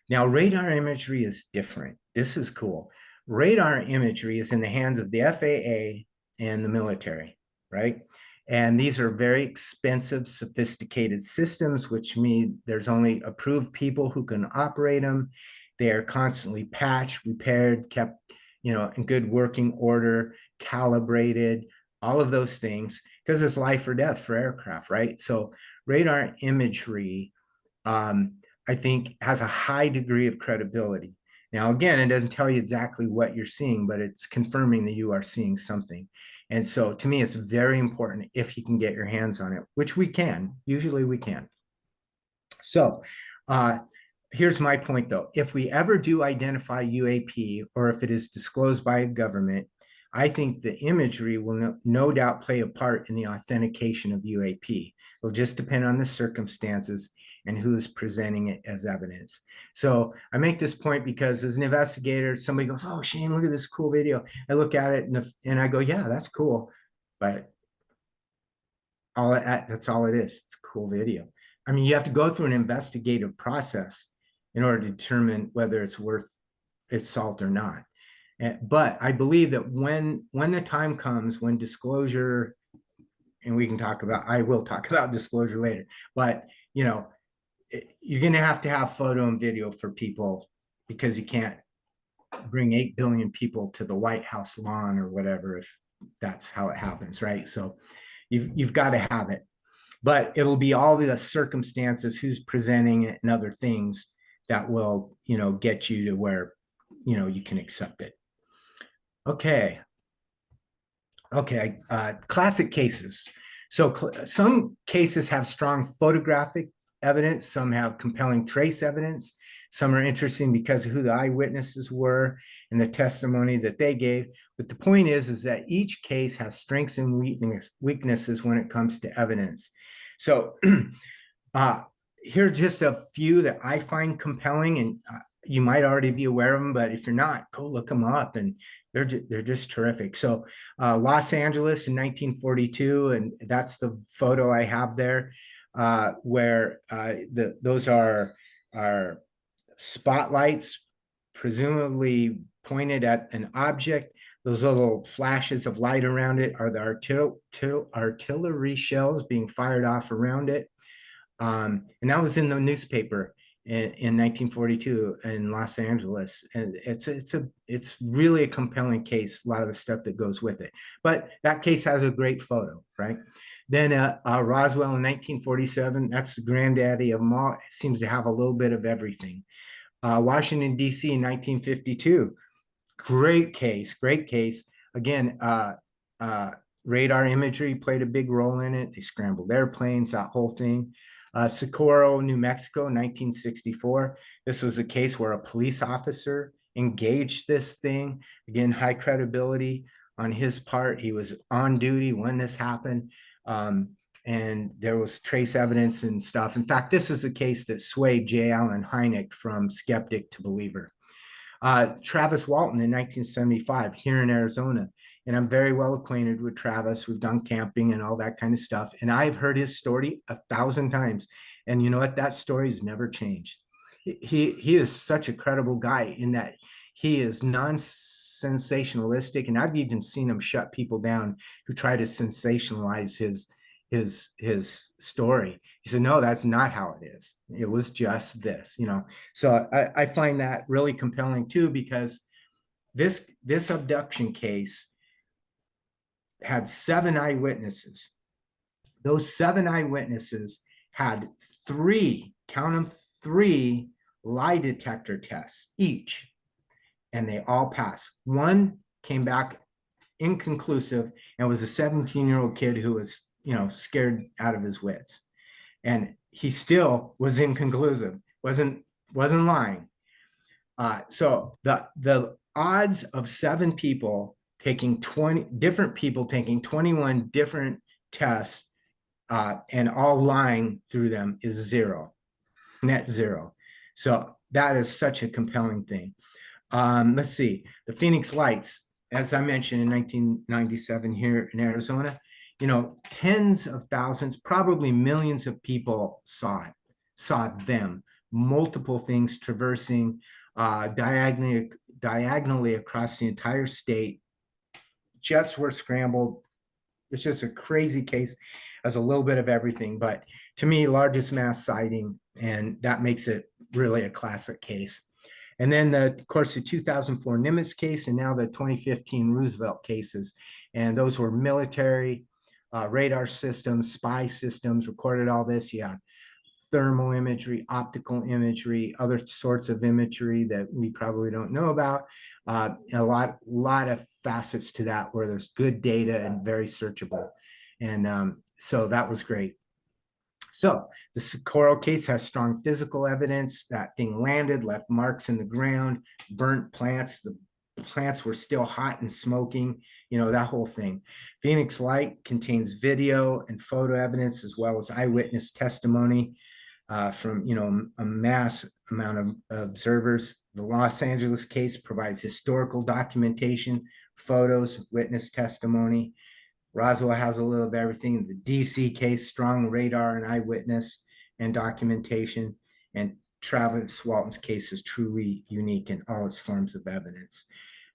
Now, radar imagery is different. This is cool. Radar imagery is in the hands of the FAA and the military, right? And these are very expensive, sophisticated systems, which mean there's only approved people who can operate them. They are constantly patched, repaired, kept, in good working order, calibrated, all of those things, because it's life or death for aircraft, right? So radar imagery, I think, has a high degree of credibility. Now, again, it doesn't tell you exactly what you're seeing, but it's confirming that you are seeing something. And so to me, it's very important if you can get your hands on it, which we can, usually we can. So here's my point though. If we ever do identify UAP, or if it is disclosed by a government, I think the imagery will no doubt play a part in the authentication of UAP. It'll just depend on the circumstances and who's presenting it as evidence. So I make this point because as an investigator, somebody goes, "Oh, Shane, look at this cool video." I look at it and I go, "Yeah, that's cool." But that's all it is. It's a cool video. I mean, you have to go through an investigative process in order to determine whether it's worth its salt or not. But I believe that when the time comes, when disclosure, and I will talk about disclosure later, but you're going to have photo and video for people, because you can't bring 8 billion people to the White House lawn or whatever, if that's how it happens, right? So you've got to have it, but it'll be all the circumstances, who's presenting it, and other things that will, get you to where, you can accept it. Okay. Classic cases. So some cases have strong photographic evidence, some have compelling trace evidence, some are interesting because of who the eyewitnesses were and the testimony that they gave. But the point is that each case has strengths and weaknesses when it comes to evidence. So here's just a few that I find compelling, and you might already be aware of them, but if you're not, go look them up, and they're just terrific. So Los Angeles in 1942, and that's the photo I have there, where those are spotlights, presumably pointed at an object. Those little flashes of light around it are the artillery shells being fired off around it. And that was in the newspaper in 1942 in Los Angeles. And it's really a compelling case, a lot of the stuff that goes with it. But that case has a great photo, right? Then Roswell in 1947, that's the granddaddy of them all. It seems to have a little bit of everything. Washington, D.C. in 1952, great case. Again, radar imagery played a big role in it. They scrambled airplanes, that whole thing. Socorro, New Mexico, 1964. This was a case where a police officer engaged this thing. Again, high credibility on his part. He was on duty when this happened. And there was trace evidence and stuff. In fact, this is a case that swayed J. Allen Hynek from skeptic to believer. Travis Walton in 1975 here in Arizona. And I'm very well acquainted with Travis. We've done camping and all that kind of stuff. And I've heard his story 1,000 times. And you know what? That story has never changed. He is such a credible guy in that he is non-sensationalistic. And I've even seen him shut people down who try to sensationalize his story. He said, no, that's not how it is. It was just this, you know. So I find that really compelling too, because this abduction case had 7 eyewitnesses. Those 7 eyewitnesses had 3, count them, 3 lie detector tests each, and they all passed. One came back inconclusive and was a 17-year-old kid who was, you know, scared out of his wits, and he still was inconclusive, wasn't lying. So the odds of 7 people taking 20 different people taking 21 different tests and all lying through them is 0, net 0. So that is such a compelling thing. Let's see, the Phoenix Lights, as I mentioned, in 1997 here in Arizona, you know, tens of thousands, probably millions of people saw them, multiple things traversing diagonally across the entire state. Jets were scrambled. It's just a crazy case. Has a little bit of everything, but to me, largest mass sighting, and that makes it really a classic case. And then, of course, the 2004 Nimitz case, and now the 2015 Roosevelt cases. And those were military, radar systems, spy systems, recorded all this. Yeah, thermal imagery, optical imagery, other sorts of imagery that we probably don't know about. A lot of facets to that where there's good data and very searchable. And so that was great. So the Socorro case has strong physical evidence. That thing landed, left marks in the ground, burnt plants. The plants were still hot and smoking, you know, that whole thing. Phoenix Light contains video and photo evidence, as well as eyewitness testimony from, you know, a mass amount of observers. The Los Angeles case provides historical documentation, photos, witness testimony. Roswell has a little of everything. The DC case, strong radar and eyewitness and documentation. And Travis Walton's case is truly unique in all its forms of evidence,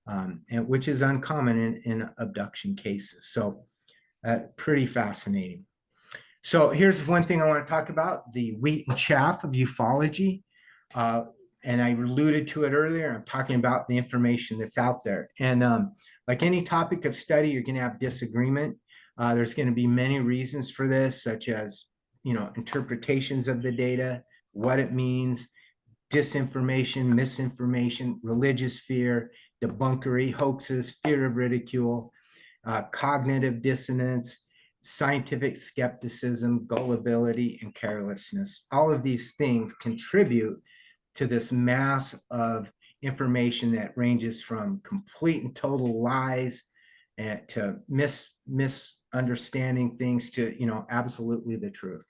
and which is uncommon in abduction cases. So pretty fascinating. So here's one thing I want to talk about, the wheat and chaff of ufology. And I alluded to it earlier. I'm talking about the information that's out there. And like any topic of study, you're going to have disagreement. There's going to be many reasons for this, such as, you know, interpretations of the data, what it means, disinformation, misinformation, religious fear, debunkery, hoaxes, fear of ridicule, cognitive dissonance, scientific skepticism, gullibility, and carelessness. All of these things contribute to this mass of information that ranges from complete and total lies and to misunderstanding things to, you know, absolutely the truth.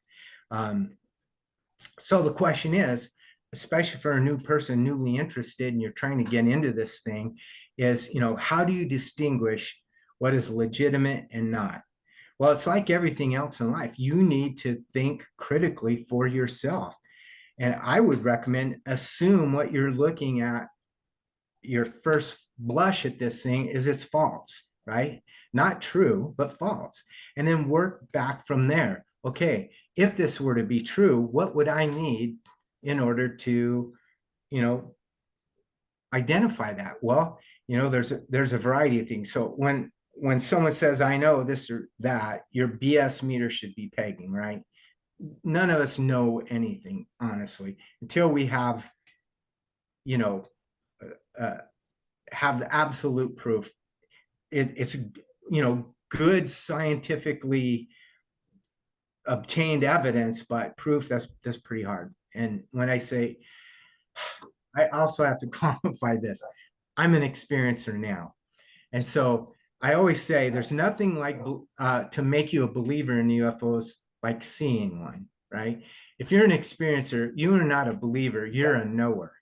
So the question is, especially for a new person, newly interested, and you're trying to get into this thing, is, how do you distinguish what is legitimate and not? Well, it's like everything else in life. You need to think critically for yourself. And I would recommend assume what you're looking at, your first blush at this thing is it's false, right? Not true, but false. And then work back from there. Okay, if this were to be true, what would I need in order to, identify that? Well, there's a variety of things. So when someone says, I know this or that, your BS meter should be pegging, right? None of us know anything, honestly, until we have, have the absolute proof. It's good scientifically obtained evidence, but proof, that's pretty hard. And when I say, I also have to qualify this, I'm an experiencer now. And so I always say there's nothing like to make you a believer in UFOs like seeing one, right? If you're an experiencer, you are not a believer, you're a knower.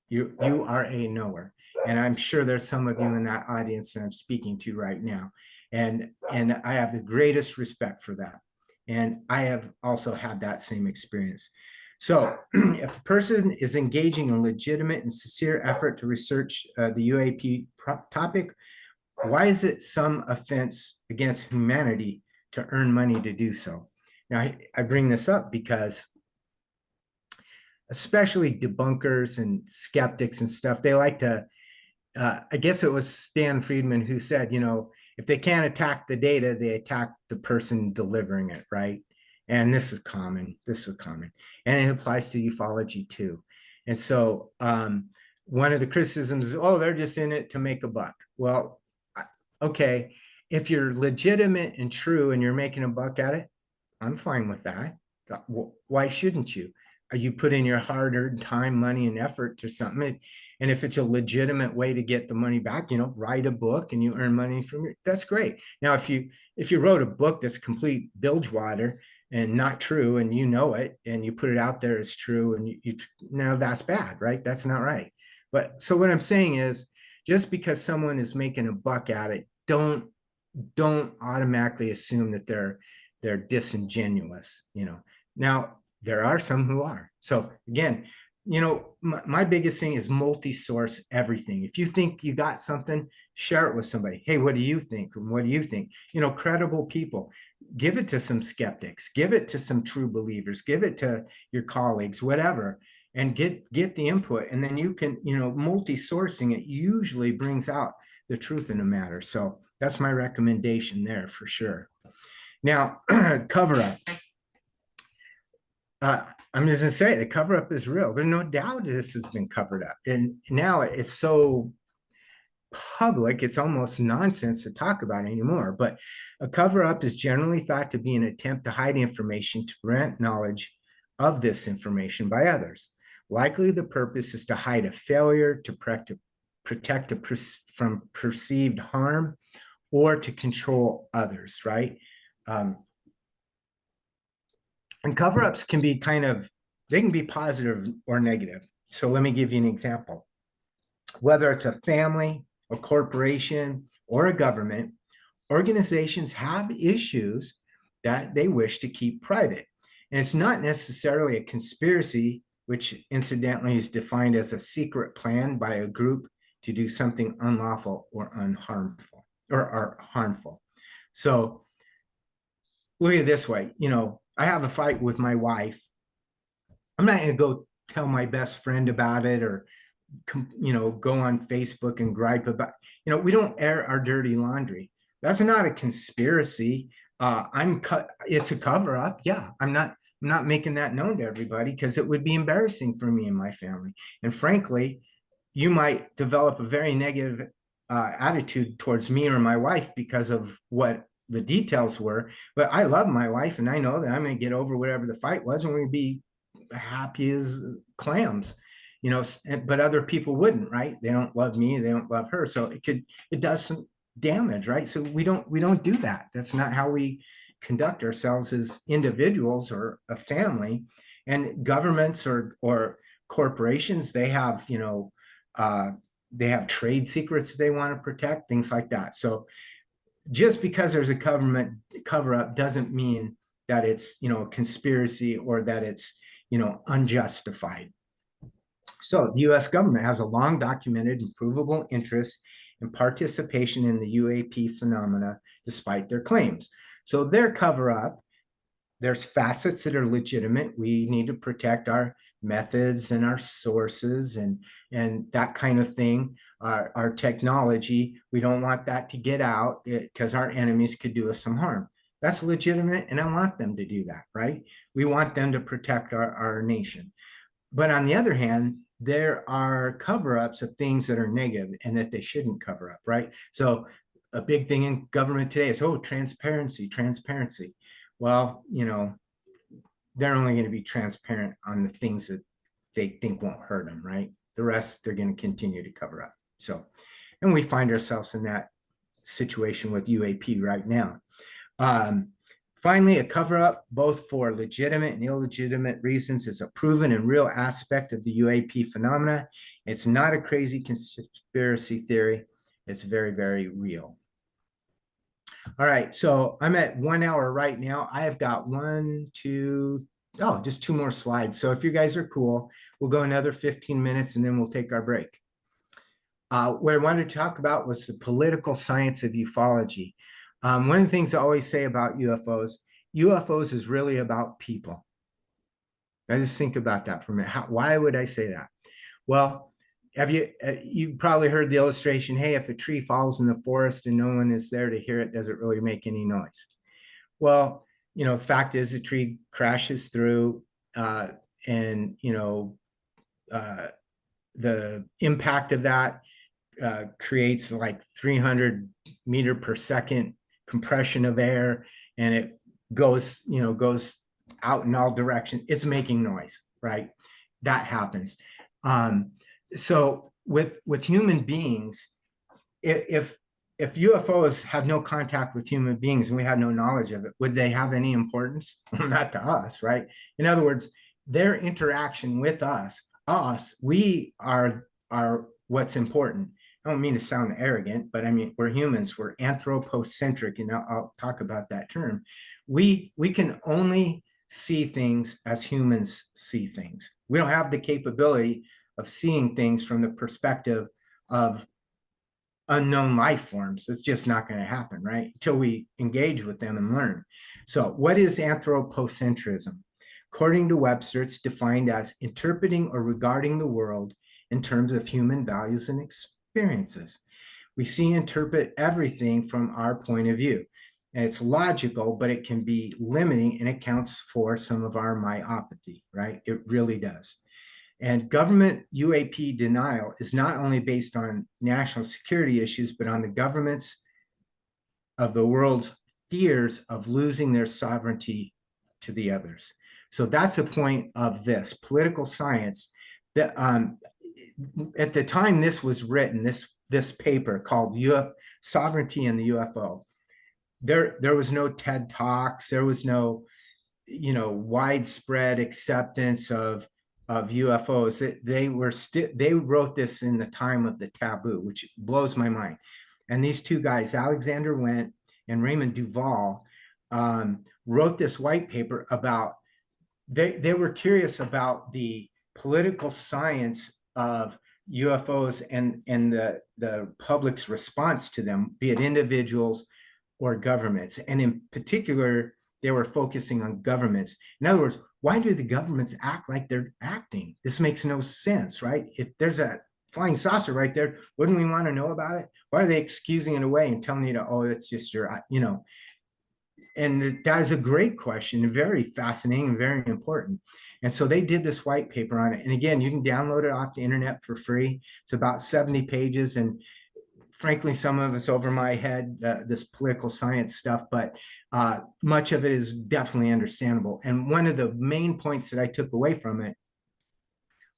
You are a knower. And I'm sure there's some of you in that audience that I'm speaking to right now. And I have the greatest respect for that. And I have also had that same experience. So if a person is engaging in legitimate and sincere effort to research the UAP topic, why is it some offense against humanity to earn money to do so? Now, I bring this up because especially debunkers and skeptics and stuff, they like to, I guess it was Stan Friedman who said, if they can't attack the data, they attack the person delivering it, right? And this is common. And it applies to ufology too. And so one of the criticisms is, oh, they're just in it to make a buck. Well, okay, if you're legitimate and true and you're making a buck at it, I'm fine with that. Why shouldn't you? You put in your hard-earned time, money, and effort to something. And if it's a legitimate way to get the money back, write a book and you earn money from it, that's great. Now, if you wrote a book that's complete bilge water and not true, and you know it, and you put it out there as true, and now that's bad, right? That's not right. But so what I'm saying is, just because someone is making a buck at it, don't automatically assume that they're disingenuous. Now there are some who are. So again, my biggest thing is multi-source everything. If you think you got something, share it with somebody. Hey, what do you think? And what do you think? Credible people. Give it to some skeptics. Give it to some true believers. Give it to your colleagues, whatever, and get the input. And then you can, multi-sourcing it usually brings out the truth in the matter. So that's my recommendation there for sure. Now, cover up. I'm just gonna say the cover up is real. There's no doubt this has been covered up. And now it's so public, it's almost nonsense to talk about anymore. But a cover up is generally thought to be an attempt to hide information to prevent knowledge of this information by others. Likely the purpose is to hide a failure, to protect from perceived harm, or to control others, right? And cover-ups can be they can be positive or negative. So let me give you an example. Whether it's a family, a corporation, or a government, organizations have issues that they wish to keep private. And it's not necessarily a conspiracy, which incidentally is defined as a secret plan by a group to do something unlawful or unharmful or harmful. So look at it this way, I have a fight with my wife. I'm not going to go tell my best friend about it or, go on Facebook and gripe about, we don't air our dirty laundry. That's not a conspiracy. It's a cover up. Yeah. I'm not making that known to everybody because it would be embarrassing for me and my family. And frankly, you might develop a very negative attitude towards me or my wife because of what the details were, but I love my wife and I know that I'm going to get over whatever the fight was and we're going to be happy as clams, but other people wouldn't, right? They don't love me, they don't love her. So it does some damage, right? So we don't do that. That's not how we conduct ourselves as individuals or a family. And governments or corporations, they have, they have trade secrets they want to protect, things like that. So just because there's a government cover up doesn't mean that it's, a conspiracy or that it's, unjustified. So the US government has a long documented and provable interest in participation in the UAP phenomena, despite their claims. So their cover up, there's facets that are legitimate. We need to protect our methods and our sources and that kind of thing. Our technology, we don't want that to get out because our enemies could do us some harm. That's legitimate, and I want them to do that, right? We want them to protect our nation. But on the other hand, there are cover-ups of things that are negative and that they shouldn't cover up, right? So a big thing in government today is, transparency. Well, they're only going to be transparent on the things that they think won't hurt them, right? The rest, they're going to continue to cover up. So, and we find ourselves in that situation with UAP right now. Finally, a cover-up, both for legitimate and illegitimate reasons, is a proven and real aspect of the UAP phenomena. It's not a crazy conspiracy theory. It's very, very real. All right, so I'm at 1 hour right now. I have got just 2 more slides. So if you guys are cool, we'll go another 15 minutes and then we'll take our break. What I wanted to talk about was the political science of ufology. One of the things I always say about UFOs is really about people. I just think about that for a minute. Why would I say that? Well, you probably heard the illustration, hey, if a tree falls in the forest and no one is there to hear it, does it really make any noise? Well, the fact is the tree crashes through and, the impact of that creates like 300 meter per second compression of air, and it goes out in all directions. It's making noise, right? That happens. So with human beings, if UFOs have no contact with human beings and we have no knowledge of it, would they have any importance? Not to us, right? In other words, their interaction with us, we are what's important. I don't mean to sound arrogant, but I mean, we're humans, we're anthropocentric, and I'll talk about that term. We can only see things as humans see things. We don't have the capability of seeing things from the perspective of unknown life forms. It's just not going to happen, right? Until we engage with them and learn. So what is anthropocentrism? According to Webster, it's defined as interpreting or regarding the world in terms of human values and experiences. We see and interpret everything from our point of view. And it's logical, but it can be limiting and accounts for some of our myopathy, right? It really does. And government UAP denial is not only based on national security issues, but on the governments of the world's fears of losing their sovereignty to the others. So that's the point of this political science. That at the time this was written, this paper called Sovereignty and the UFO, there was no TED Talks, there was no widespread acceptance of UFOs. They wrote this in the time of the taboo, which blows my mind. And these two guys, Alexander Wendt and Raymond Duval, wrote this white paper about, they were curious about the political science of UFOs and the public's response to them, be it individuals or governments. And in particular, they were focusing on governments. In other words, why do the governments act like they're acting? This makes no sense, right? If there's a flying saucer right there, wouldn't we want to know about it? Why are they excusing it away and telling you to, it's just your, and that is a great question, very fascinating and very important. And so they did this white paper on it. And again, you can download it off the internet for free. It's about 70 pages. And frankly, some of it's over my head, this political science stuff, but much of it is definitely understandable. And one of the main points that I took away from it,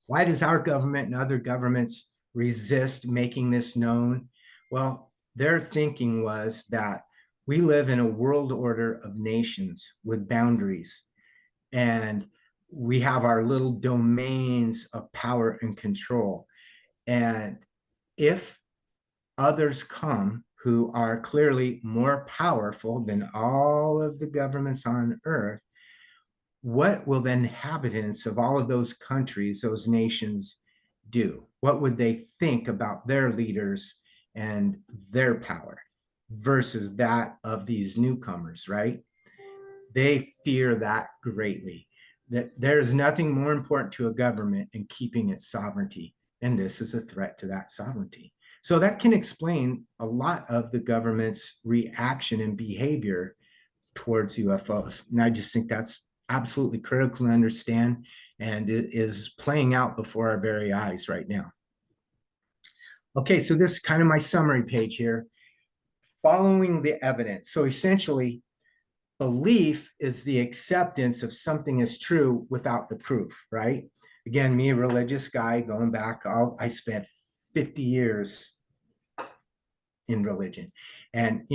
why does our government and other governments resist making this known? Well, their thinking was that we live in a world order of nations with boundaries. And we have our little domains of power and control. And if others come who are clearly more powerful than all of the governments on Earth, what will the inhabitants of all of those countries, those nations, do? What would they think about their leaders and their power versus that of these newcomers, right? They fear that greatly. That there's nothing more important to a government in keeping its sovereignty, and this is a threat to that sovereignty. So that can explain a lot of the government's reaction and behavior towards UFOs. And I just think that's absolutely critical to understand, and it is playing out before our very eyes right now. Okay, so this is kind of my summary page here. Following the evidence. So essentially, belief is the acceptance of something as true without the proof, right? Again, me, a religious guy, going back, I spent 50 years in religion. And,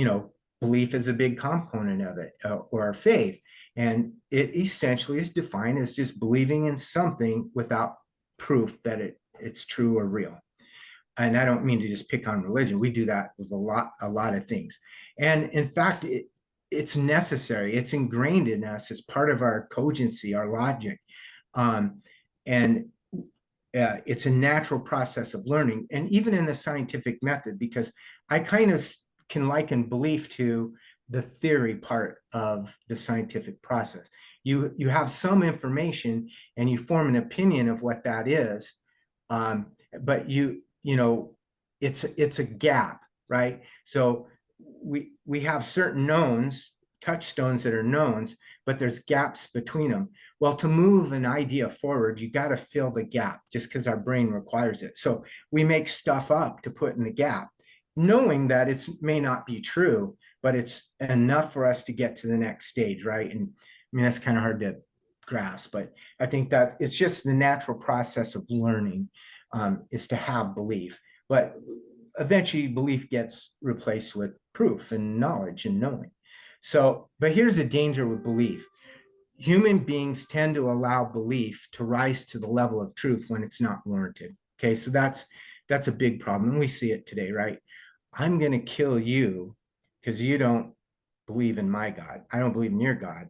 belief is a big component of it, or faith. And it essentially is defined as just believing in something without proof that it's true or real. And I don't mean to just pick on religion. We do that with a lot of things. And in fact, it's necessary. It's ingrained in us as part of our cogency, our logic. And it's a natural process of learning. And even in the scientific method, because I kind of can liken belief to the theory part of the scientific process. You have some information and you form an opinion of what that is, but it's a gap, right? So we have certain knowns, touchstones that are knowns, but there's gaps between them. Well, to move an idea forward, you got to fill the gap just because our brain requires it. So we make stuff up to put in the gap, knowing that it may not be true, but it's enough for us to get to the next stage, right? And I mean, that's kind of hard to grasp, but I think that it's just the natural process of learning, is to have belief. But eventually belief gets replaced with proof and knowledge and knowing. So, but here's the danger with belief. Human beings tend to allow belief to rise to the level of truth when it's not warranted. Okay, so that's a big problem. And we see it today, right? I'm going to kill you because you don't believe in my God. I don't believe in your God.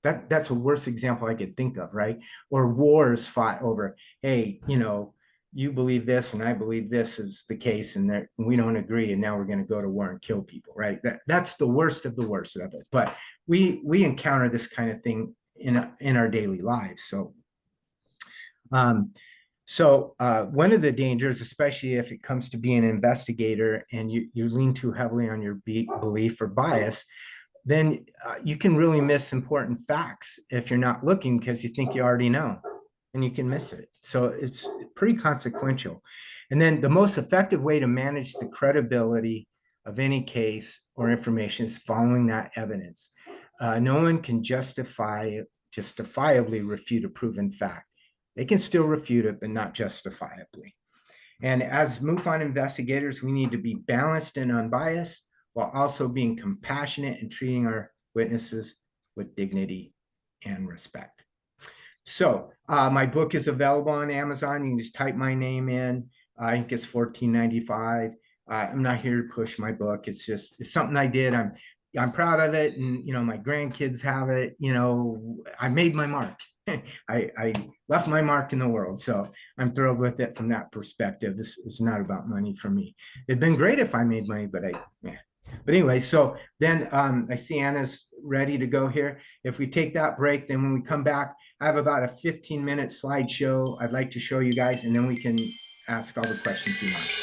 That's a worse example I could think of, right? Or wars fought over, hey, you believe this and I believe this is the case, and we don't agree, and now we're going to go to war and kill people, right? That's the worst of the worst of it. But we encounter this kind of thing in our daily lives. So one of the dangers, especially if it comes to being an investigator and you lean too heavily on your belief or bias, then you can really miss important facts if you're not looking because you think you already know, and you can miss it. So it's pretty consequential. And then the most effective way to manage the credibility of any case or information is following that evidence. No one can justifiably refute a proven fact. They can still refute it, but not justifiably. And as MUFON investigators, we need to be balanced and unbiased while also being compassionate and treating our witnesses with dignity and respect. So my book is available on Amazon. You can just type my name in. I think it's $14.95. I'm not here to push my book. It's something I did. I'm proud of it, and my grandkids have it. I made my mark. I left my mark in the world, so I'm thrilled with it from that perspective. This is not about money for me. It'd been great if I made money, but But anyway, so then I see Anna's ready to go here. If we take that break, then when we come back, I have about a 15-minute slideshow I'd like to show you guys, and then we can ask all the questions you want.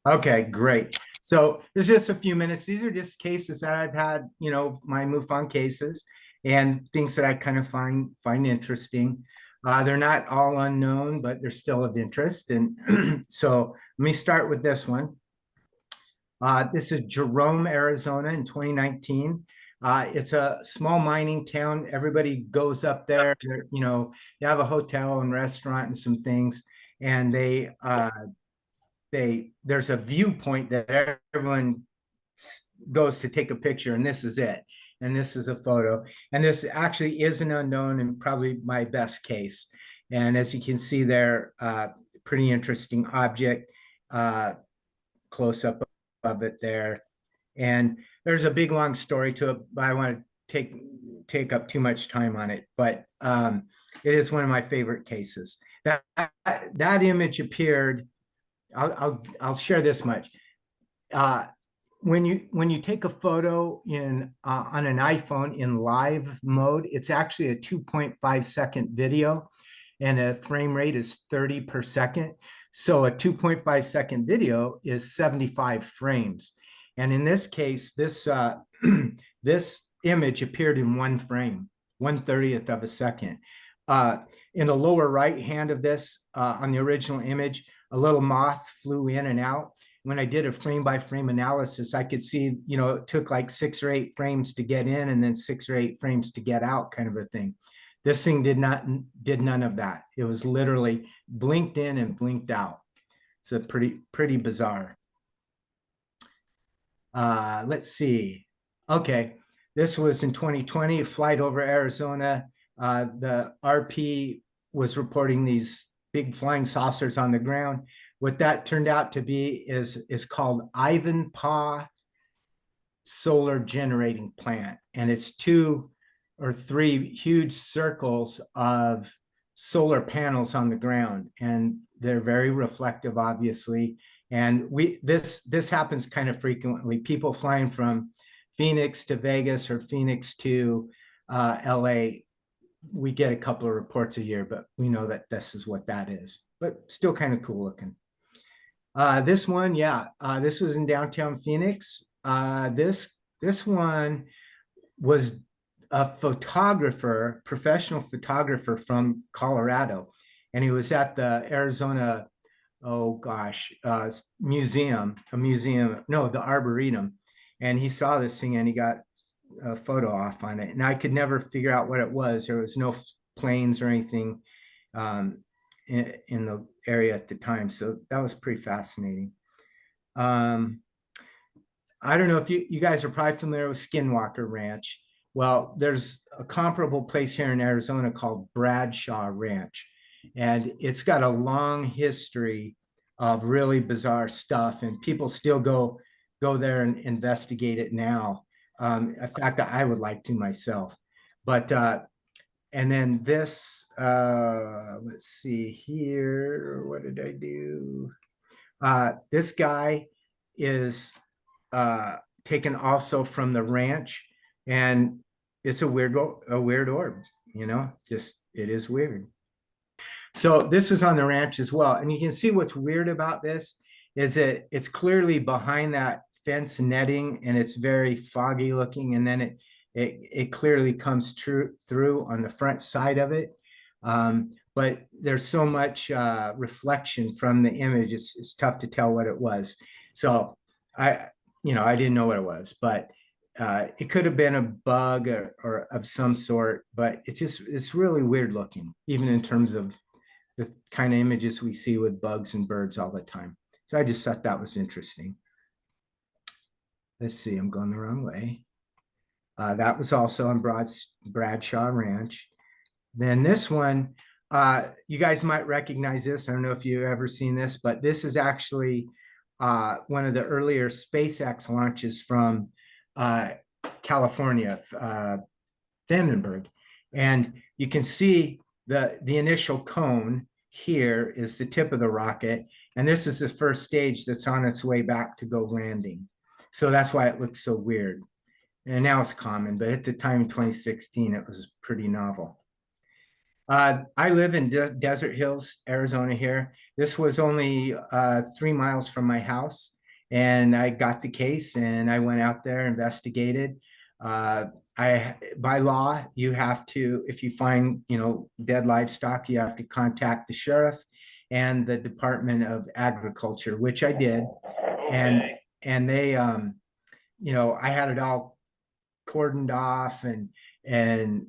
Okay, great. So there's just a few minutes. These are just cases that I've had, my MUFON cases and things that I kind of find interesting. They're not all unknown, but they're still of interest. And so let me start with this one. This is Jerome, Arizona in 2019. It's a small mining town. Everybody goes up there. You know, they have a hotel and restaurant and some things, and there's a viewpoint that everyone goes to take a picture, and this is it. And this is a photo. And this actually is an unknown and probably my best case. And as you can see there, pretty interesting object, close up of it there. And there's a big long story to it, but I want to take up too much time on it. But it is one of my favorite cases. That image appeared. I'll share this much. When you take a photo in on an iPhone in live mode, it's actually a 2.5 second video, and a frame rate is 30 per second. So a 2.5 second video is 75 frames. And in this case, this this image appeared in one frame, 1/30th of a second. In the lower right hand of this, on the original image, a little moth flew in and out. When I did a frame by frame analysis, I could see, you know, it took like 6 or 8 frames to get in and then 6 or 8 frames to get out, kind of a thing. This thing did none of that. It was literally blinked in and blinked out. So pretty bizarre. Let's see. Okay, this was in 2020, a flight over Arizona. The RP was reporting these big flying saucers on the ground. What that turned out to be is called Ivanpah Solar Generating Plant. And it's 2 or 3 huge circles of solar panels on the ground. And they're very reflective, obviously. And this happens kind of frequently. People flying from Phoenix to Vegas or Phoenix to LA, we get a couple of reports a year, but we know that this is what that is. But still kind of cool looking. This one, yeah, this was in downtown Phoenix. This one was a photographer, professional photographer from Colorado, and he was at the Arizona, museum, the Arboretum, and he saw this thing and he got a photo off on it, and I could never figure out what it was. There was no planes or anything in the area at the time, so that was pretty fascinating. I don't know if you guys are probably familiar with Skinwalker Ranch. Well, there's a comparable place here in Arizona called Bradshaw Ranch, and it's got a long history of really bizarre stuff, and people still go there and investigate it now. In fact, I would like to myself. But and then this, let's see here, what did I do? This guy is taken also from the ranch, and it's a weird orb, you know, just, it is weird. So this was on the ranch as well. And you can see what's weird about this is that it's clearly behind that fence netting, and it's very foggy looking. And then it clearly comes through on the front side of it. But there's so much reflection from the image, it's tough to tell what it was. So I didn't know what it was, but it could have been a bug or of some sort, but it's really weird looking, even in terms of the kind of images we see with bugs and birds all the time. So I just thought that was interesting. Let's see, I'm going the wrong way. That was also on Bradshaw Ranch. Then this one, you guys might recognize this. I don't know if you've ever seen this, but this is actually one of the earlier SpaceX launches from California, Vandenberg. And you can see the initial cone here is the tip of the rocket. And this is the first stage that's on its way back to go landing. So that's why it looks so weird. And now it's common, but at the time in 2016, it was pretty novel. I live in Desert Hills, Arizona here. This was only 3 miles from my house, and I got the case and I went out there, investigated. By law, you have to, if you find, dead livestock, you have to contact the sheriff and the Department of Agriculture, which I did. And they, I had it all cordoned off, and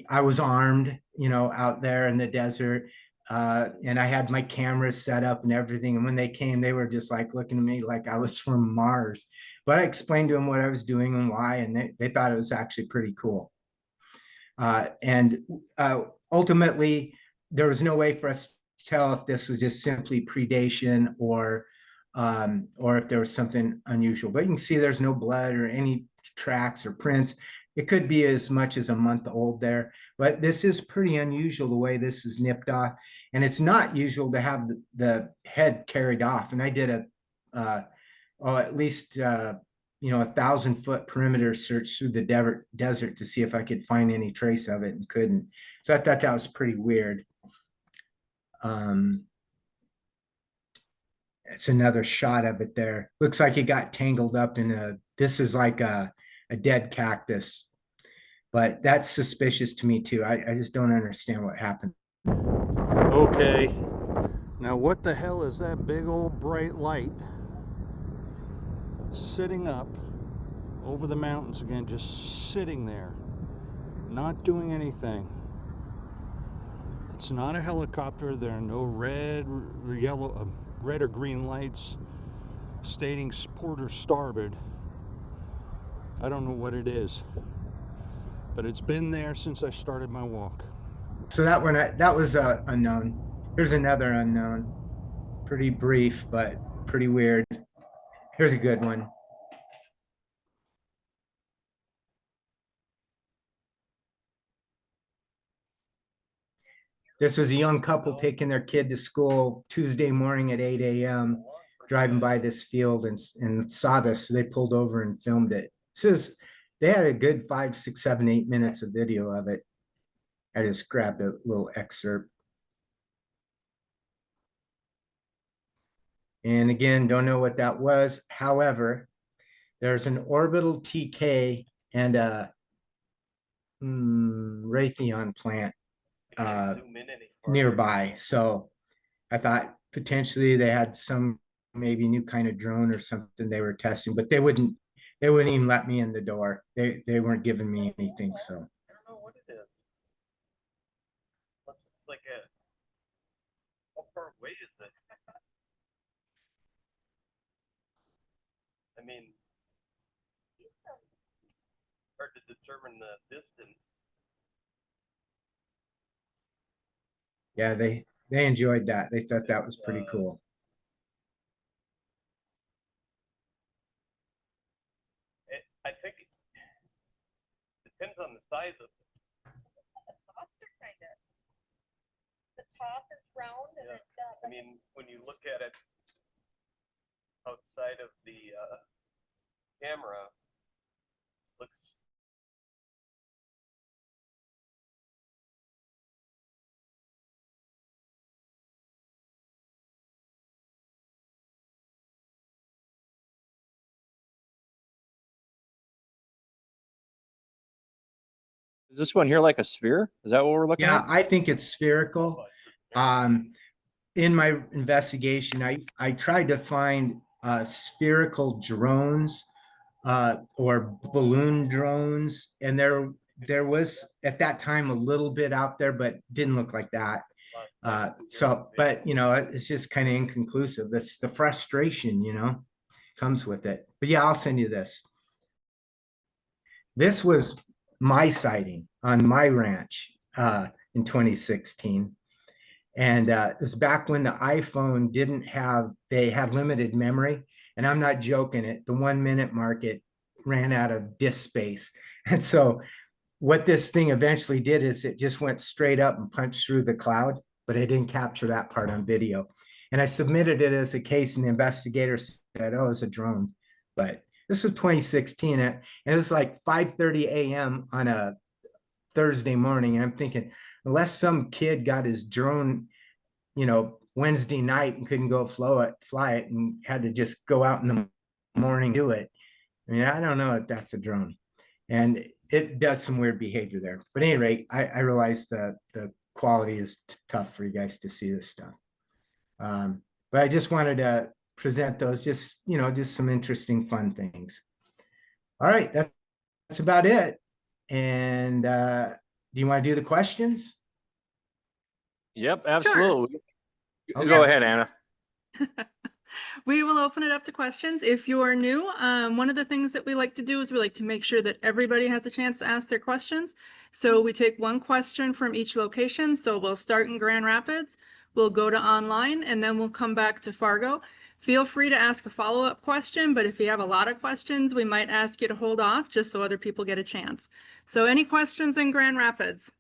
I was armed, out there in the desert. And I had my cameras set up and everything. And when they came, they were just like looking at me like I was from Mars. But I explained to them what I was doing and why, and they thought it was actually pretty cool. And ultimately, there was no way for us to tell if this was just simply predation or if there was something unusual. But you can see there's no blood or any tracks or prints. It could be as much as a month old there, but this is pretty unusual the way this is nipped off. And it's not usual to have the head carried off. And I did at least 1,000-foot perimeter search through the desert to see if I could find any trace of it, and couldn't. So I thought that was pretty weird. It's another shot of it there. Looks like it got tangled up in this is like a dead cactus, but that's suspicious to me too. I just don't understand what happened.
Okay, now what the hell is that big old bright light sitting up over the mountains again, just sitting there, not doing anything? It's not a helicopter. There are no red or yellow, red or green lights stating port or starboard. I don't know what it is, but it's been there since I started my walk.
So that was unknown. Here's another unknown. Pretty brief, but pretty weird. Here's a good one. This was a young couple taking their kid to school Tuesday morning at 8 a.m., driving by this field and saw this. So they pulled over and filmed it. They had a good 5, 6, 7, 8 minutes of video of it. I just grabbed a little excerpt. And again, don't know what that was. However, there's an orbital TK and a Raytheon plant nearby. So I thought potentially they had some maybe new kind of drone or something they were testing, but they wouldn't even let me in the door. They weren't giving me anything. So
I don't know what it is. Looks like how far away is it? I mean, hard to determine the distance.
yeah, they enjoyed that. They thought that was pretty cool.
I think it depends on the size of it.
The saucer kind of. The top is round and it's got.
I mean, when you look at it outside of the camera, looks. Is this one here like a sphere? Is that what we're looking
Yeah,
at?
I think it's spherical. In my investigation, I tried to find spherical drones or balloon drones, and there was at that time a little bit out there, but didn't look like that. But it's just kind of inconclusive. That's the frustration, comes with it. But yeah, I'll send you this. This was my sighting on my ranch in 2016. And it's back when the iPhone they had limited memory. And I'm not joking it. The 1 minute mark, it ran out of disk space. And so what this thing eventually did is it just went straight up and punched through the cloud, but I didn't capture that part on video. And I submitted it as a case, and the investigator said, oh, it's a drone. But this was 2016, and it was like 5:30 a.m. on a Thursday morning. And I'm thinking, unless some kid got his drone, Wednesday night and couldn't go fly it and had to just go out in the morning, do it. I mean, I don't know if that's a drone. And it does some weird behavior there. But at any rate, I realize the quality is tough for you guys to see this stuff. But I just wanted to present those, just some interesting, fun things. All right, that's that's about it. And do you want to do the questions?
Yep,
Sure.
absolutely.
Okay.
Go ahead, Anna.
We will open it up to questions. If you are new, one of the things that we like to do is we like to make sure that everybody has a chance to ask their questions. So we take one question from each location. So we'll start in Grand Rapids, we'll go to online, and then we'll come back to Fargo. Feel free to ask a follow-up question, but if you have a lot of questions, we might ask you to hold off just so other people get a chance. So any questions in Grand Rapids?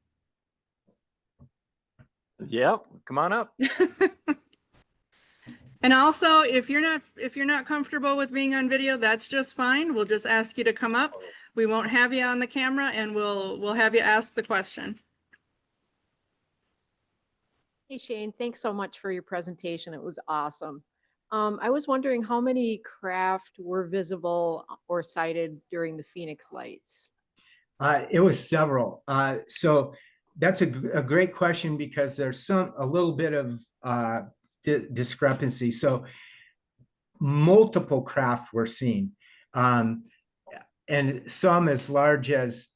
Yep, come on up.
And also, if you're not comfortable with being on video, that's just fine. We'll just ask you to come up. We won't have you on the camera, and we'll have you ask the question.
Hey Shane, thanks so much for your presentation. It was awesome. I was wondering how many craft were visible or sighted during the Phoenix lights?
It was several. So that's a great question, because there's a little bit of discrepancy. So multiple craft were seen, and some as large as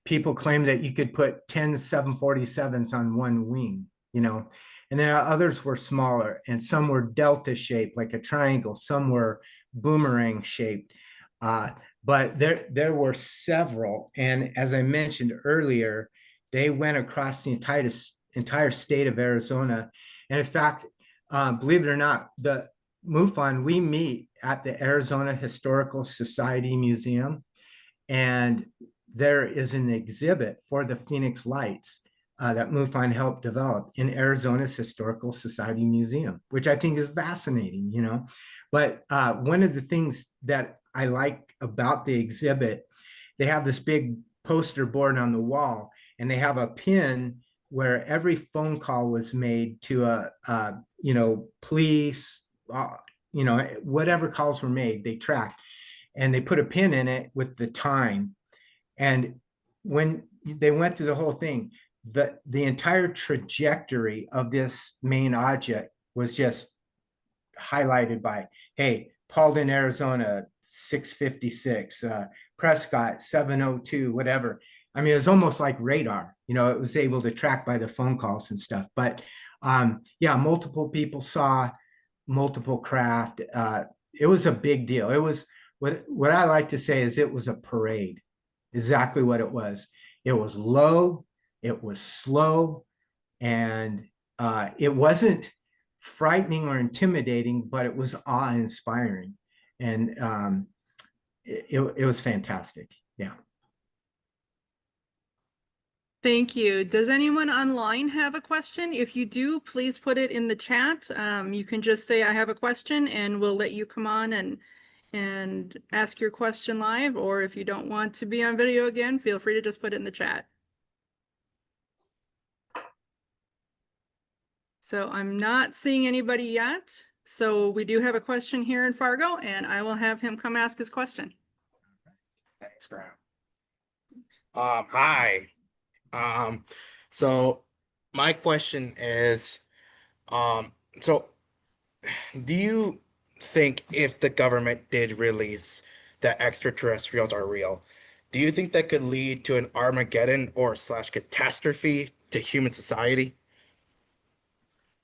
people claim that you could put 10 747s on one wing, and then others were smaller, and some were delta shaped like a triangle, some were boomerang shaped. But there were several, and as I mentioned earlier, they went across the entire state of Arizona. And in fact, believe it or not, the MUFON, we meet at the Arizona Historical Society Museum, and there is an exhibit for the Phoenix Lights that MUFON helped develop in Arizona's Historical Society Museum, which I think is fascinating, But one of the things that I like about the exhibit, they have this big poster board on the wall, and they have a pin where every phone call was made to police, whatever calls were made, they tracked, and they put a pin in it with the time. And when they went through the whole thing, the entire trajectory of this main object was just highlighted by, hey, Paulden, Arizona, 656, Prescott, 702, whatever. I mean, it was almost like radar, it was able to track by the phone calls and stuff. But yeah, multiple people saw multiple craft. It was a big deal. It was what I like to say is it was a parade. Exactly what it was. It was low, it was slow, and it wasn't frightening or intimidating, but it was awe-inspiring. And it was fantastic. Yeah.
Thank you. Does anyone online have a question? If you do, please put it in the chat. You can just say, I have a question, and we'll let you come on and ask your question live. Or if you don't want to be on video again, feel free to just put it in the chat. So I'm not seeing anybody yet. So we do have a question here in Fargo, and I will have him come ask his question.
Thanks, Graham. Hi. So my question is, so do you think if the government did release that extraterrestrials are real, do you think that could lead to an Armageddon or slash catastrophe to human society?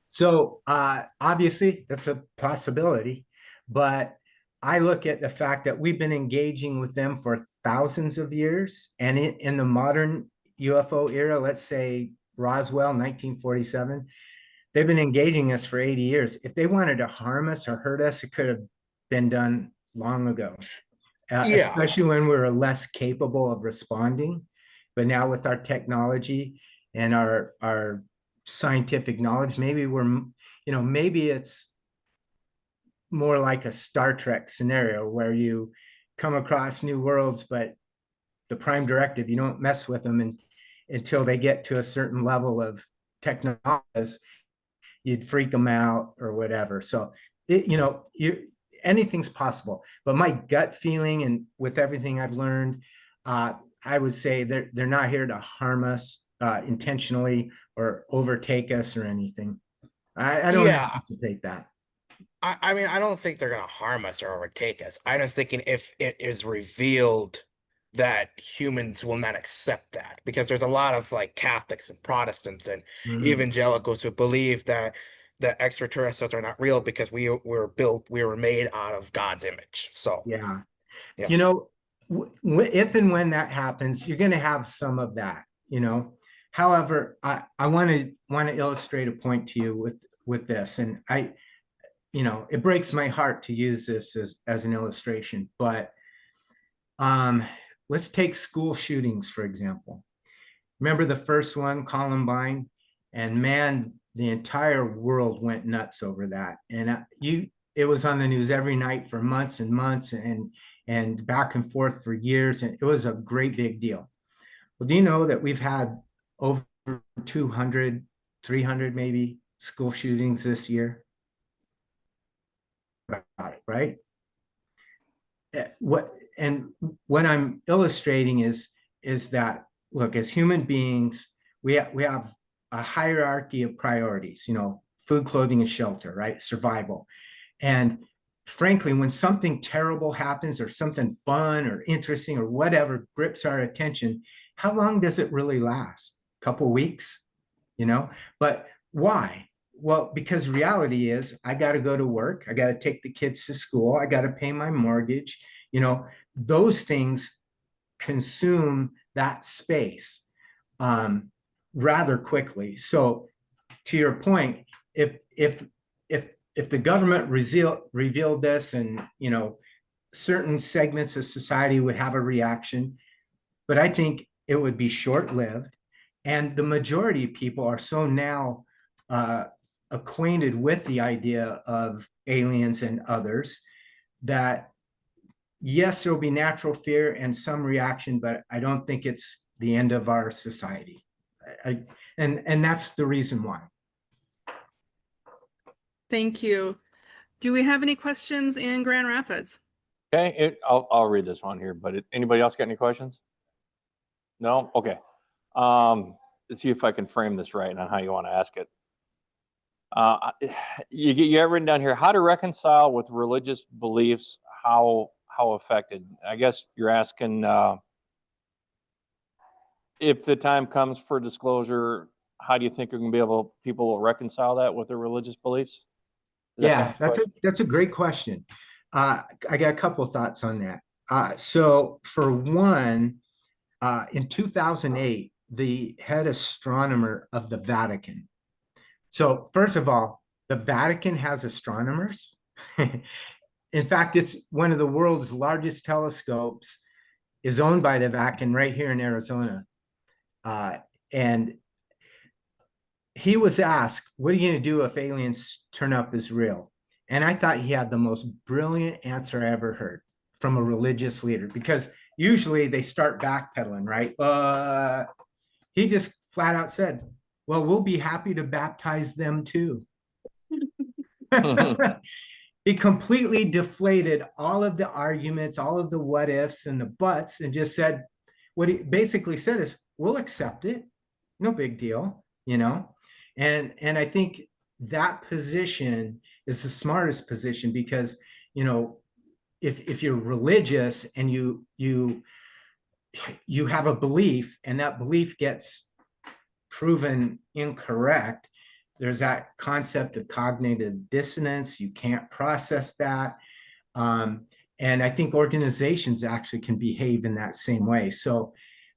So obviously that's a possibility, but I look at the fact that we've been engaging with them for thousands of years, and in the modern UFO era, let's say Roswell, 1947, they've been engaging us for 80 years. If they wanted to harm us or hurt us, it could have been done long ago,
Yeah.
especially when we were less capable of responding. But now with our technology and our scientific knowledge, maybe maybe it's more like a Star Trek scenario where you come across new worlds, but the prime directive, you don't mess with them until they get to a certain level of technology. You'd freak them out or whatever. So anything's possible. But my gut feeling, and with everything I've learned, I would say they're not here to harm us intentionally or overtake us or anything. I don't
Yeah.
anticipate that.
I mean, I don't think they're gonna harm us or overtake us. I'm just thinking if it is revealed that humans will not accept that, because there's a lot of like Catholics and Protestants and
Mm.
evangelicals who believe that the extraterrestrials are not real because we were made out of God's image. So
Yeah.
Yeah.
You know, if and when that happens, you're going to have some of that, you know. However, I want to illustrate a point to you with this, and it breaks my heart to use this as an illustration, but let's take school shootings, for example. Remember the first one, Columbine, and man, the entire world went nuts over that. And it was on the news every night for months and months, and back and forth for years. And it was a great big deal. Well, do you know that we've had over 200, 300 maybe school shootings this year? Right? What I'm illustrating is that, look, as human beings, we have a hierarchy of priorities, food, clothing, and shelter, right? Survival. And frankly, when something terrible happens or something fun or interesting or whatever grips our attention, how long does it really last? A couple weeks, But why? Well, because reality is I got to go to work. I got to take the kids to school. I got to pay my mortgage. Those things consume that space rather quickly. So to your point, if the government revealed this, and certain segments of society would have a reaction, but I think it would be short-lived. And the majority of people are so now acquainted with the idea of aliens and others that yes, there will be natural fear and some reaction, but I don't think it's the end of our society. And that's the reason why.
Thank you. Do we have any questions in Grand Rapids?
Okay, I'll read this one here, but anybody else got any questions? No? Okay. Let's see if I can frame this right on how you want to ask it. You have written down here, how to reconcile with religious beliefs, how affected. I guess you're asking if the time comes for disclosure, how do you think people will reconcile that with their religious beliefs?
Yeah, that's a great question. I got a couple of thoughts on that. So for one, in 2008, the head astronomer of the Vatican. So first of all, the Vatican has astronomers. In fact, it's one of the world's largest telescopes, is owned by the Vatican right here in Arizona. And he was asked, what are you going to do if aliens turn up as real? And I thought he had the most brilliant answer I ever heard from a religious leader, because usually they start backpedaling, right? He just flat out said, well, we'll be happy to baptize them too. He completely deflated all of the arguments, all of the what ifs and the buts, and just said, what he basically said is, we'll accept it. No big deal, And I think that position is the smartest position, because, if you're religious and you have a belief and that belief gets proven incorrect, there's that concept of cognitive dissonance. You can't process that. And I think organizations actually can behave in that same way. So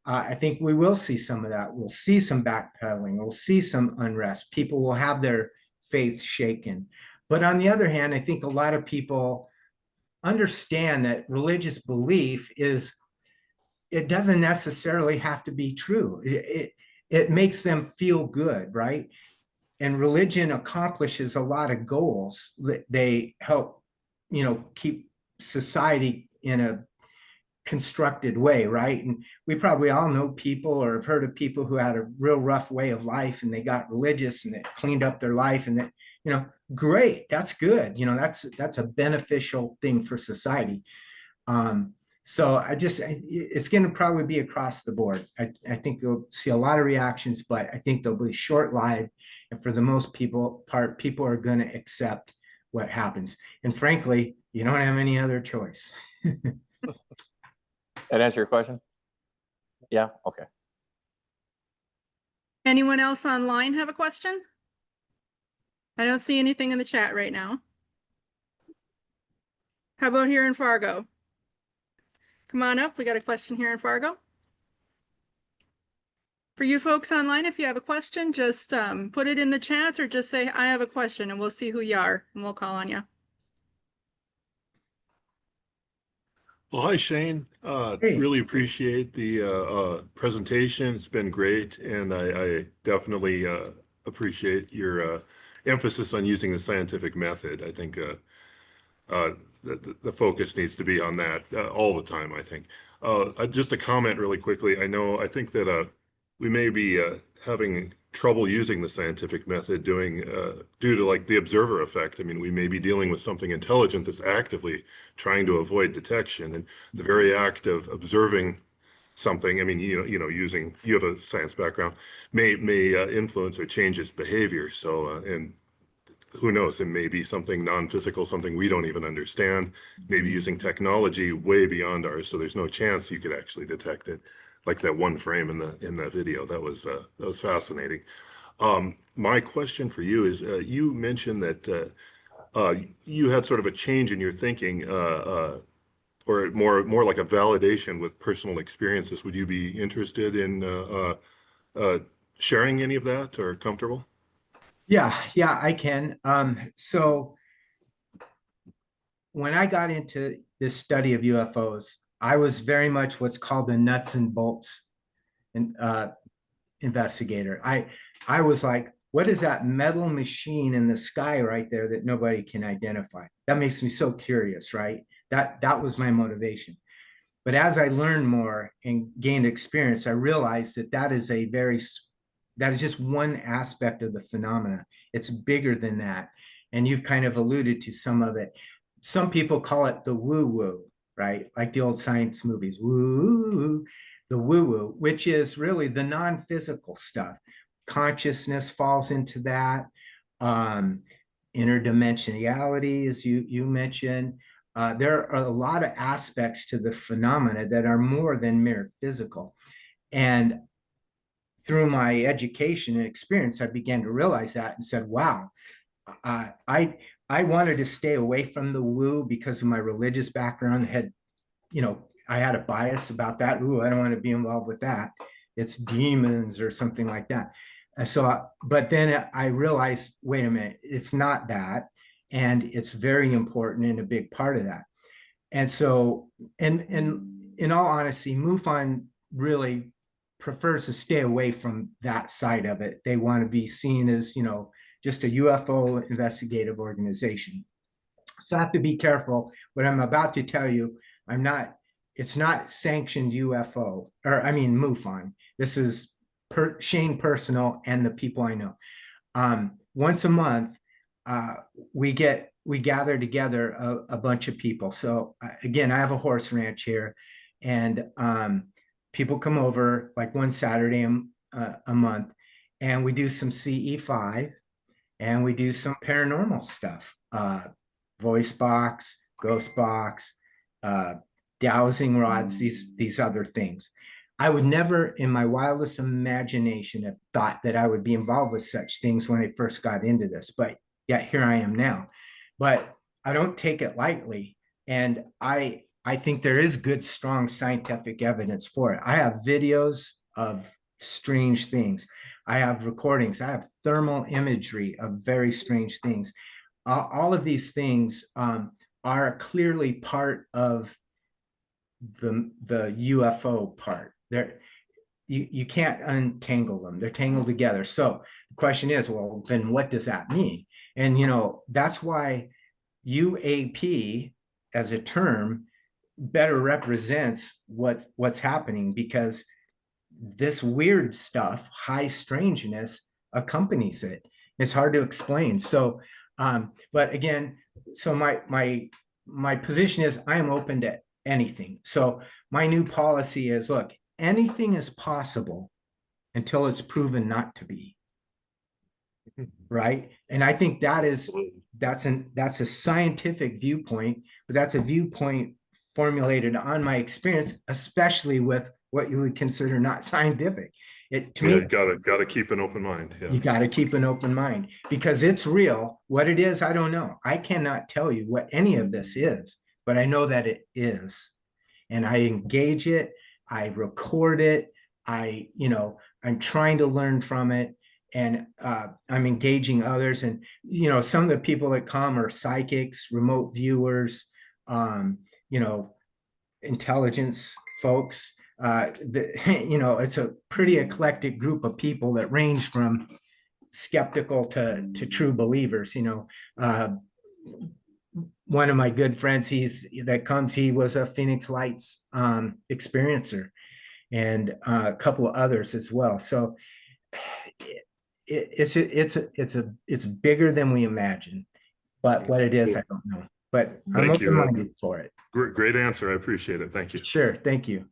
I think we will see some of that. We'll see some backpedaling. We'll see some unrest. People will have their faith shaken. But on the other hand, I think a lot of people understand that religious belief it doesn't necessarily have to be true. It makes them feel good, right? And religion accomplishes a lot of goals. They help, keep society in a constructed way, right? And we probably all know people or have heard of people who had a real rough way of life and they got religious and it cleaned up their life, and that, great, that's good. That's a beneficial thing for society. So it's going to probably be across the board. I think you'll see a lot of reactions, but I think they'll be short-lived. And for the most part, people are going to accept what happens. And frankly, you don't have any other choice.
That answer your question? Yeah, okay.
Anyone else online have a question? I don't see anything in the chat right now. How about here in Fargo? Come on up, we got a question here in Fargo. For you folks online, if you have a question, just put it in the chat or just say, I have a question, and we'll see who you are and we'll call on you.
Well, hi, Shane.
Hey.
Really appreciate the presentation. It's been great, and I definitely appreciate your emphasis on using the scientific method. I think the focus needs to be on that all the time, I think. Just a comment really quickly. I think that we may be having trouble using the scientific method due to like the observer effect. I mean, we may be dealing with something intelligent that's actively trying to avoid detection, and the very act of observing something, I mean, you have a science background, may influence or change its behavior. So, and who knows, it may be something non-physical, something we don't even understand, maybe using technology way beyond ours. So there's no chance you could actually detect it, like that one frame in that video. That was fascinating. My question for you is, you mentioned that you had sort of a change in your thinking, or more like a validation with personal experiences. Would you be interested in sharing any of that, or comfortable?
Yeah, I can. So when I got into this study of UFOs, I was very much what's called the nuts and bolts investigator. I was like, what is that metal machine in the sky right there that nobody can identify? That makes me so curious, right? That was my motivation. But as I learned more and gained experience, I realized that is just one aspect of the phenomena. It's bigger than that. And you've kind of alluded to some of it. Some people call it the woo-woo, right? Like the old science movies, woo, the woo-woo, which is really the non-physical stuff. Consciousness falls into that. Interdimensionality, as you mentioned. There are a lot of aspects to the phenomena that are more than mere physical. And through my education and experience, I began to realize that and said, wow, I wanted to stay away from the woo because of my religious background. I had a bias about that. Ooh, I don't want to be involved with that. It's demons or something like that. But then I realized, wait a minute, it's not that. And it's very important and a big part of that. And so, and in all honesty, MUFON really prefers to stay away from that side of it. They want to be seen as, just a UFO investigative organization. So I have to be careful. What I'm about to tell you, it's not sanctioned UFO, or I mean MUFON. This is Shane personal and the people I know. Once a month, we gather together a bunch of people. So again, I have a horse ranch here, and people come over like one Saturday a month, and we do some CE5, and we do some paranormal stuff, voice box, ghost box, dowsing rods, these other things. I would never in my wildest imagination have thought that I would be involved with such things when I first got into this, but yet here I am now. But I don't take it lightly. And I think there is good, strong scientific evidence for it. I have videos of strange things. I have recordings. I have thermal imagery of very strange things. All of these things are clearly part of the UFO part. You can't untangle them. They're tangled together. So the question is, well, then what does that mean? And that's why UAP as a term better represents what's happening, because this weird stuff, high strangeness, accompanies it. It's hard to explain. So, but again, so my position is I am open to anything. So my new policy is, look, anything is possible until it's proven not to be. Right. And I think that's a scientific viewpoint, but that's a viewpoint formulated on my experience, especially with what you would consider not scientific. To
Yeah,
me,
gotta keep an open mind.
you
Yeah.
got to keep an open mind because it's real. What it is, I don't know. I cannot tell you what any of this is, but I know that it is. And I engage it, I record it, I'm trying to learn from it, and I'm engaging others. And, some of the people that come are psychics, remote viewers, you know, intelligence folks. It's a pretty eclectic group of people that range from skeptical to true believers. One of my good friends, he was a Phoenix Lights experiencer, and a couple of others as well. So it's bigger than we imagine, but what it is, I don't know. But I'm
Thank you.
open-minded for it.
Great answer. I appreciate it. Thank you.
Sure, thank you.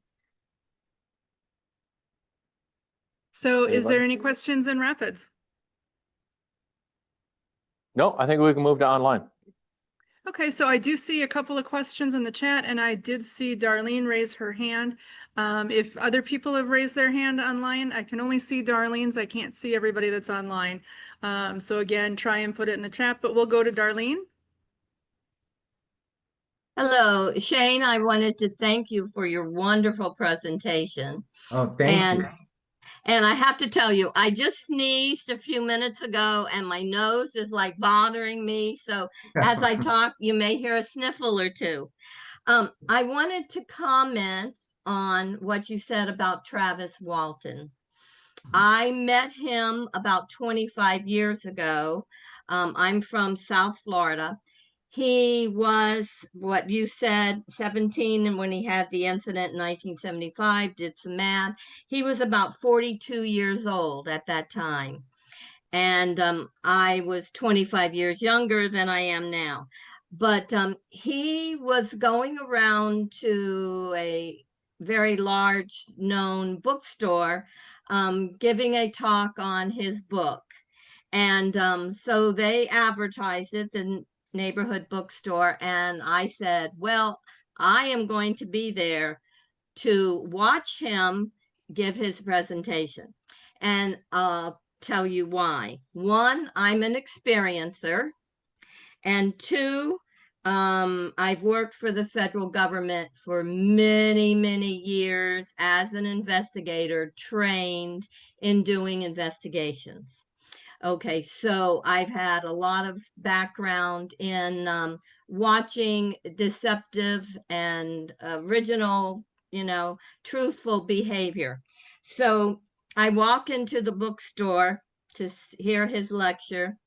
So is there
Anybody?
any questions in Rapids?
No, I think we can move to online.
Okay, so I do see a couple of questions in the chat, and I did see Darlene raise her hand. If other people have raised their hand online, I can only see Darlene's. I can't see everybody that's online. So again, try and put it in the chat, but we'll go to Darlene.
Hello, Shane. I wanted to thank you for your wonderful presentation.
Oh, thank you.
And I have to tell you, I just sneezed a few minutes ago and my nose is like bothering me. So as I talk, you may hear a sniffle or two. I wanted to comment on what you said about Travis Walton. I met him about 25 years ago. I'm from South Florida. He was, what you said, 17, and when he had the incident in 1975, did some math. He was about 42 years old at that time. And I was 25 years younger than I am now. But he was going around to a very large known bookstore giving a talk on his book. And so they advertised it, the neighborhood bookstore. And I said, well, I am going to be there to watch him give his presentation. And tell you why. One, I'm an experiencer. And two, I've worked for the federal government for many, many years as an investigator, trained in doing investigations. Okay, so I've had a lot of background in watching deceptive and original, truthful behavior. So I walk into the bookstore to hear his lecture,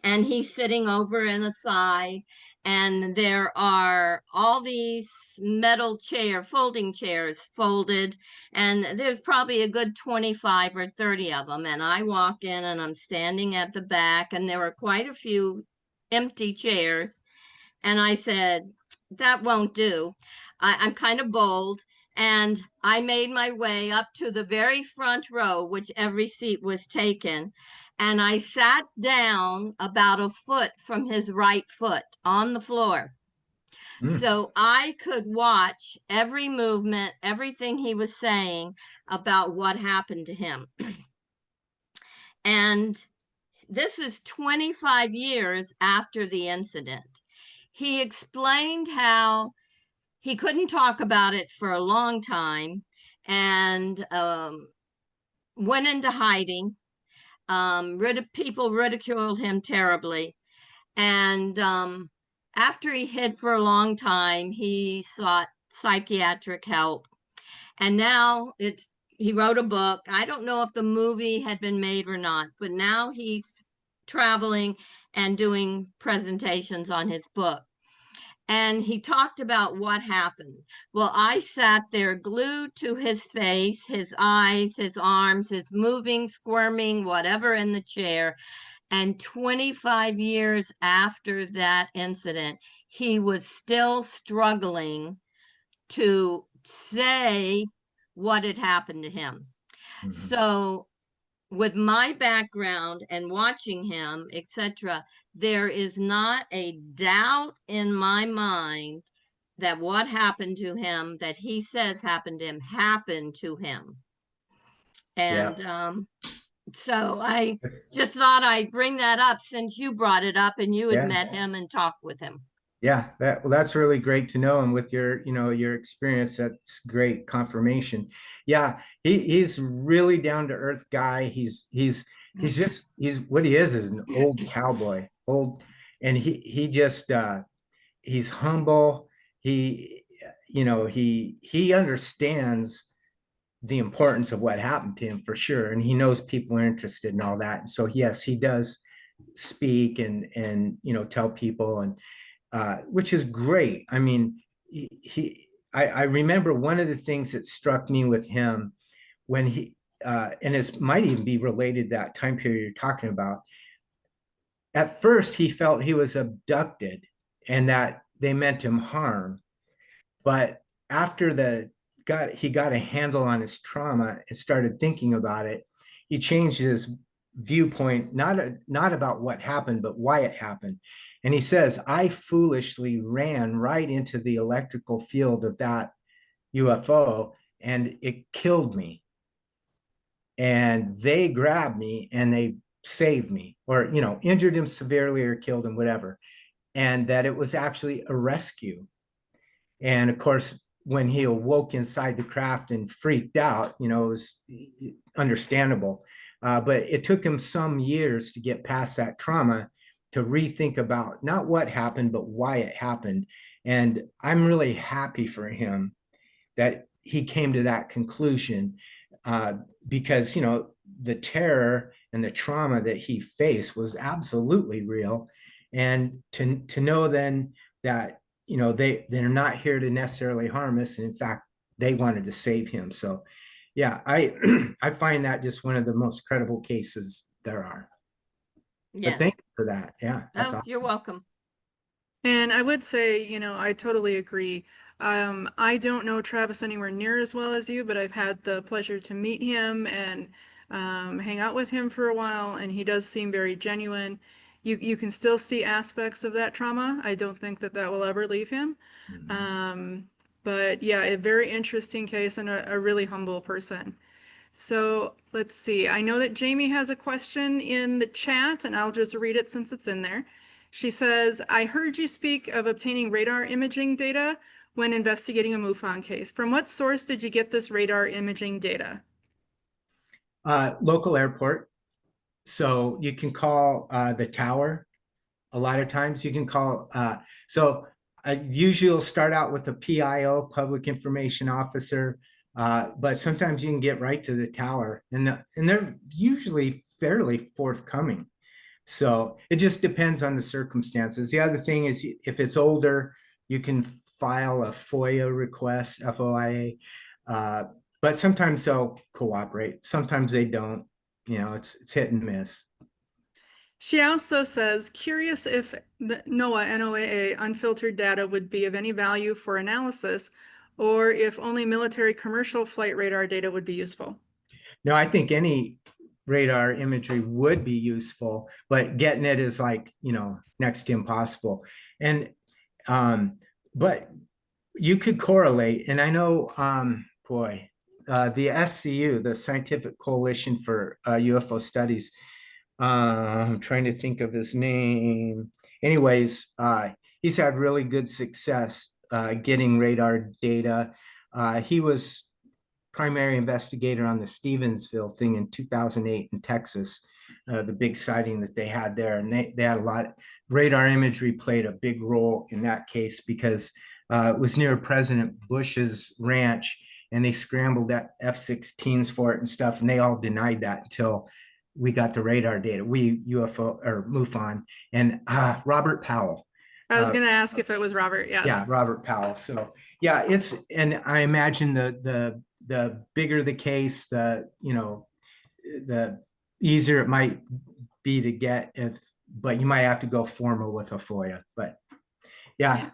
and he's sitting over in a side, and there are all these metal folding chairs folded, and there's probably a good 25 or 30 of them. And I walk in and I'm standing at the back, and there were quite a few empty chairs. And I said, that won't do. I'm kind of bold. And I made my way up to the very front row, which every seat was taken. And I sat down about a foot from his right foot on the floor. So I could watch every movement, everything he was saying about what happened to him. And this is 25 years after the incident. He explained how he couldn't talk about it for a long time and went into hiding. People ridiculed him terribly. And after he hid for a long time, he sought psychiatric help. And now he wrote a book. I don't know if the movie had been made or not, but now he's traveling and doing presentations on his book. And he talked about what happened. Well, I sat there glued to his face, his eyes, his arms, his moving, squirming, whatever in the chair. And 25 years after that incident, he was still struggling to say what had happened to him. So with my background and watching him, etc., there is not a doubt in my mind that what happened to him, that he says happened to him.
Yeah.
And so I
That's-
just thought I'd bring that up since you brought it up and you had
Yeah.
met him and talked with him.
Yeah, well, that's really great to know. And with your, your experience, that's great confirmation. Yeah, he's really down to earth guy. He's what he is an old cowboy, old, and he just he's humble. He, he understands the importance of what happened to him for sure, and he knows people are interested in all that. And so yes, he does speak and tell people, and which is great. I mean, I remember one of the things that struck me with him when and it might even be related to that time period you're talking about. At first, he felt he was abducted and that they meant him harm. But after he got a handle on his trauma and started thinking about it, he changed his viewpoint, not about what happened, but why it happened. And he says, I foolishly ran right into the electrical field of that UFO and it killed me. And they grabbed me and they saved me, or, injured him severely or killed him, whatever. And that it was actually a rescue. And of course, when he awoke inside the craft and freaked out, it was understandable. But it took him some years to get past that trauma, to rethink about not what happened, but why it happened. And I'm really happy for him that he came to that conclusion, because, the terror and the trauma that he faced was absolutely real. And to know then that, they're not here to necessarily harm us. And in fact, they wanted to save him. So yeah, I find that just one of the most credible cases there are.
Yeah.
But thank you for that. Yeah, that's awesome.
You're welcome.
And I would say, I totally agree. I don't know Travis anywhere near as well as you, but I've had the pleasure to meet him and hang out with him for a while, and he does seem very genuine. You can still see aspects of that trauma. I don't think that will ever leave him. But yeah, a very interesting case and a really humble person. So let's see. I know that Jamie has a question in the chat, and I'll just read it since it's in there. She says, I heard you speak of obtaining radar imaging data when investigating a MUFON case. From what source did you get this radar imaging data?
Local airport. So you can call the tower. A lot of times you can call. So I usually will start out with a PIO, public information officer, but sometimes you can get right to the tower, and they're usually fairly forthcoming. So it just depends on the circumstances. The other thing is, if it's older, you can file a FOIA request, FOIA, but sometimes they'll cooperate. Sometimes they don't. It's hit and miss.
She also says, curious if the NOAA unfiltered data would be of any value for analysis, or if only military commercial flight radar data would be useful.
No, I think any radar imagery would be useful, but getting it is like, next to impossible. And, but you could correlate. And I know, the SCU, the Scientific Coalition for UFO Studies, I'm trying to think of his name. Anyways, he's had really good success getting radar data. He was primary investigator on the Stevensville thing in 2008 in Texas, the big sighting that they had there. And they had a lot, radar imagery played a big role in that case, because it was near President Bush's ranch, and they scrambled at F-16s for it and stuff. And they all denied that until we got the radar data, UFO or MUFON, and Robert Powell.
I was going to ask if it was Robert. Yes.
Yeah, Robert Powell. So yeah, and I imagine the bigger the case, the easier it might be to get, but you might have to go formal with a FOIA. But yeah.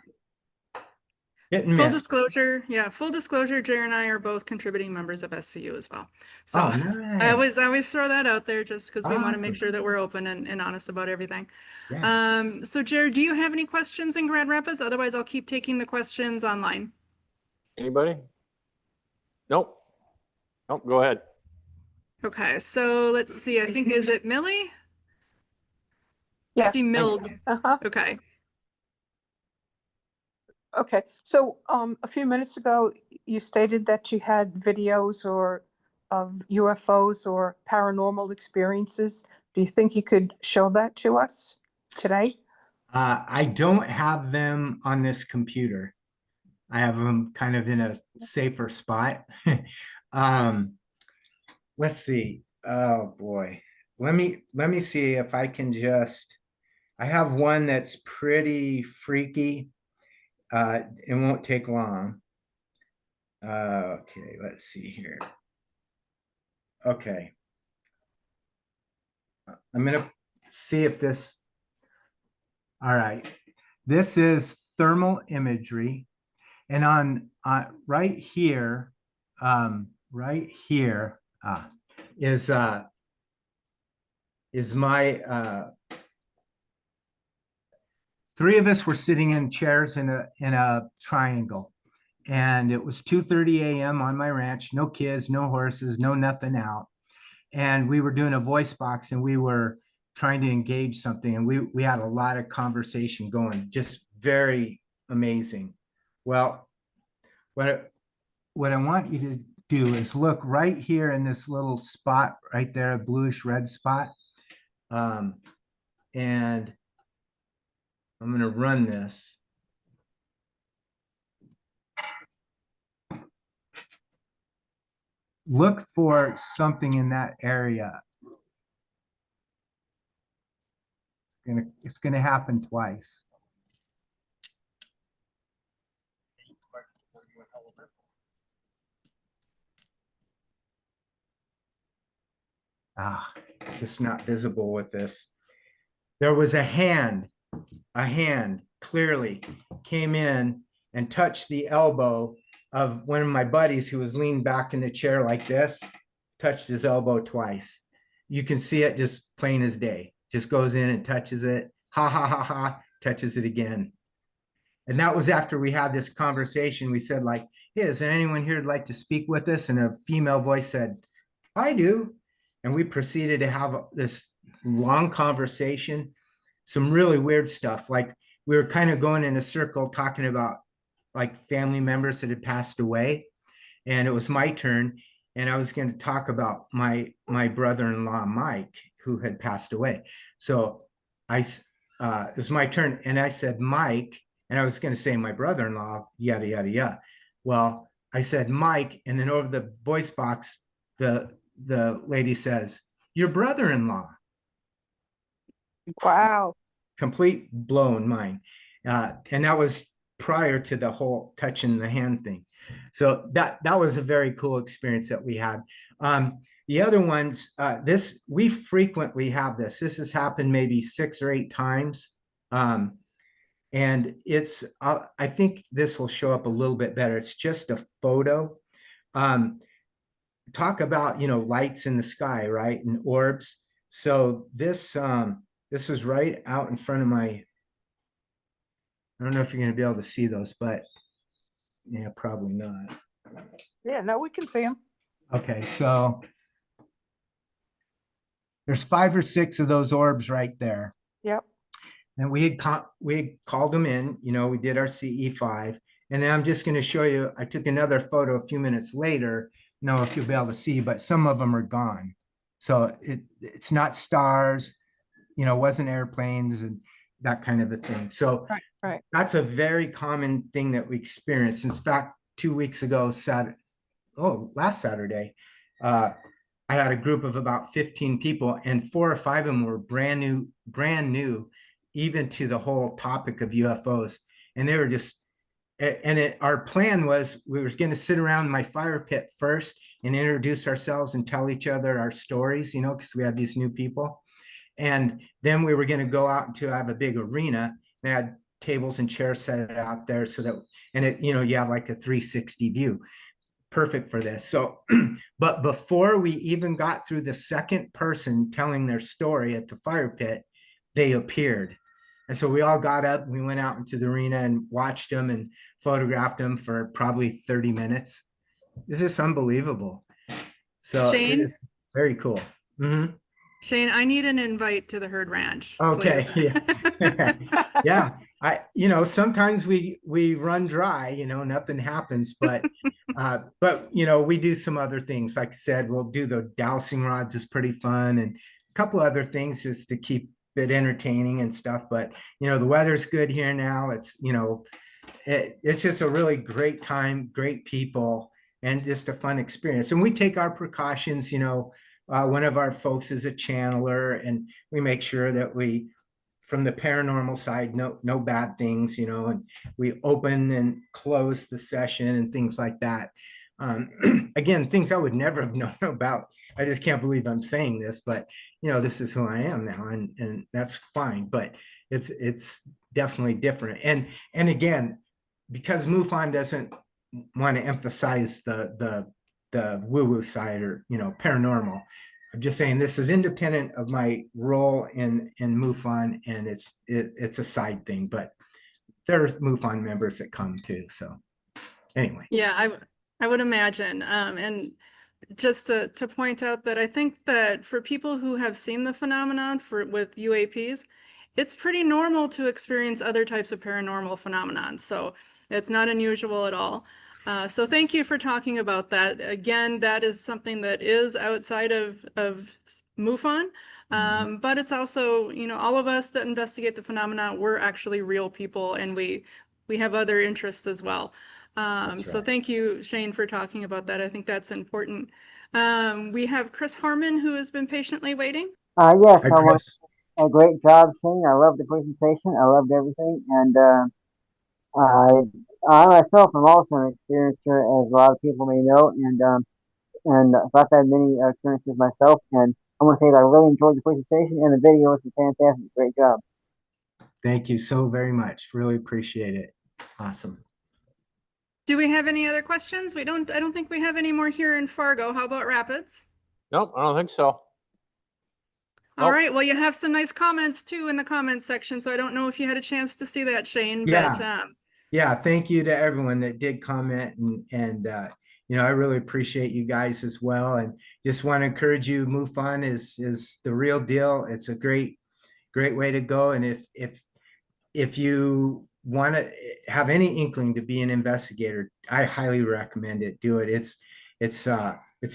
Hit and
Full
miss.
disclosure, yeah, full disclosure, Jer and I are both contributing members of SCU as well. So
Oh,
I
nice.
always throw that out there just because we want to make
Awesome.
sure that we're open and honest about everything.
Yeah.
So Jer, do you have any questions in Grand Rapids? Otherwise, I'll keep taking the questions online.
Anybody? Nope. Nope, go ahead.
Okay, so let's see. I think, is it Millie?
Yes.
See Mild.
Uh-huh.
Okay.
Okay. So, a few minutes ago, you stated that you had videos or of UFOs or paranormal experiences. Do you think you could show that to us today?
I don't have them on this computer. I have them kind of in a safer spot. Let's see. Oh boy. Let me see if I can just, I have one that's pretty freaky. It won't take long. Okay, let's see here. Okay. I'm gonna see if this, all right. This is thermal imagery. And on right here, is my three of us were sitting in chairs in a triangle, and it was 2:30 a.m. on my ranch. No kids, no horses, no nothing out, and we were doing a voice box, and we were trying to engage something, and we had a lot of conversation going, just very amazing. Well, what I want you to do is look right here in this little spot right there, a bluish red spot. And I'm going to run this. Look for something in that area. It's gonna happen twice. Just not visible with this. There was a hand clearly came in and touched the elbow of one of my buddies who was leaned back in the chair like this, touched his elbow twice. You can see it just plain as day. Just goes in and touches it. Ha ha ha ha, touches it again. And that was after we had this conversation. We said like, hey, is there anyone here who'd like to speak with us? And a female voice said, I do. And we proceeded to have this long conversation, some really weird stuff. Like we were kind of going in a circle talking about like family members that had passed away. And it was my turn. And I was going to talk about my brother-in-law, Mike, who had passed away. So it was my turn. And I said, Mike, and I was going to say my brother-in-law, yada, yada, yada. Well, I said, Mike, and then over the voice box, the lady says, your brother-in-law.
Wow.
Complete blown mind. And that was prior to the whole touching the hand thing. So that was a very cool experience that we had. The other ones, we frequently have this. This has happened maybe 6 or 8 times. And it's, I think this will show up a little bit better. It's just a photo. Talk about, lights in the sky, right? And orbs. So this was right out in front of my, I don't know if you're going to be able to see those, but yeah, probably not.
Yeah, no, we can see them.
Okay, so there's 5 or 6 of those orbs right there.
Yep.
And we had called them in, we did our CE5. And then I'm just going to show you, I took another photo a few minutes later, if you'll be able to see, but some of them are gone. So it's not stars, wasn't airplanes and that kind of a thing. So
Right.
That's a very common thing that we experience. In fact, 2 weeks ago, last Saturday, I had a group of about 15 people, and 4 or 5 of them were brand new, even to the whole topic of UFOs. And they were just, our plan was we were going to sit around my fire pit first and introduce ourselves and tell each other our stories, because we had these new people. And then we were going to go out to have a big arena. They had tables and chairs set out there so that, and it, you have like a 360 view. Perfect for this. So, but before we even got through the second person telling their story at the fire pit, they appeared. And so we all got up, we went out into the arena and watched them and photographed them for probably 30 minutes. This is unbelievable. So
Shane?
it's very cool. Mhm.
Shane, I need an invite to the Hurd Ranch.
Okay.
please.
Yeah. Sometimes we run dry, nothing happens, but we do some other things. Like I said, we'll do the dowsing rods is pretty fun, and a couple other things just to keep it entertaining and stuff. But the weather's good here now. It's just a really great time, great people, and just a fun experience. And we take our precautions. One of our folks is a channeler, and we make sure that we, from the paranormal side, no bad things, and we open and close the session and things like that. Again, things I would never have known about. I just can't believe I'm saying this, but this is who I am now, and that's fine. But it's definitely different. And again, because MUFON doesn't want to emphasize the woo-woo side or paranormal, I'm just saying this is independent of my role in MUFON, and it's a side thing. But there's MUFON members that come too. So anyway.
Yeah, I would imagine. And just to point out that I think that for people who have seen the phenomenon with UAPs, it's pretty normal to experience other types of paranormal phenomenon. So it's not unusual at all. So thank you for talking about that. Again, that is something that is outside of MUFON, but it's also, all of us that investigate the phenomenon, we're actually real people, and we have other interests as well. So thank you, Shane, for talking about that. I think that's important. We have Chris Harmon, who has been patiently waiting.
Yes,
Hi,
I want
Chris.
a great job, Shane. I loved the presentation. I loved everything, and I myself am also an experiencer, as a lot of people may know, and I've had many experiences myself. And I want to say that I really enjoyed the presentation, and the video was fantastic. Great job.
Thank you so very much. Really appreciate it. Awesome.
Do we have any other questions? I don't think we have any more here in Fargo. How about Rapids?
Nope, I don't think so.
All
Nope.
right. Well, you have some nice comments too in the comments section. So I don't know if you had a chance to see that, Shane.
Yeah.
But
Yeah, thank you to everyone that did comment, and I really appreciate you guys as well. And just want to encourage you, MUFON is the real deal. It's a great way to go. And if you want to have any inkling to be an investigator, I highly recommend it. Do it. It's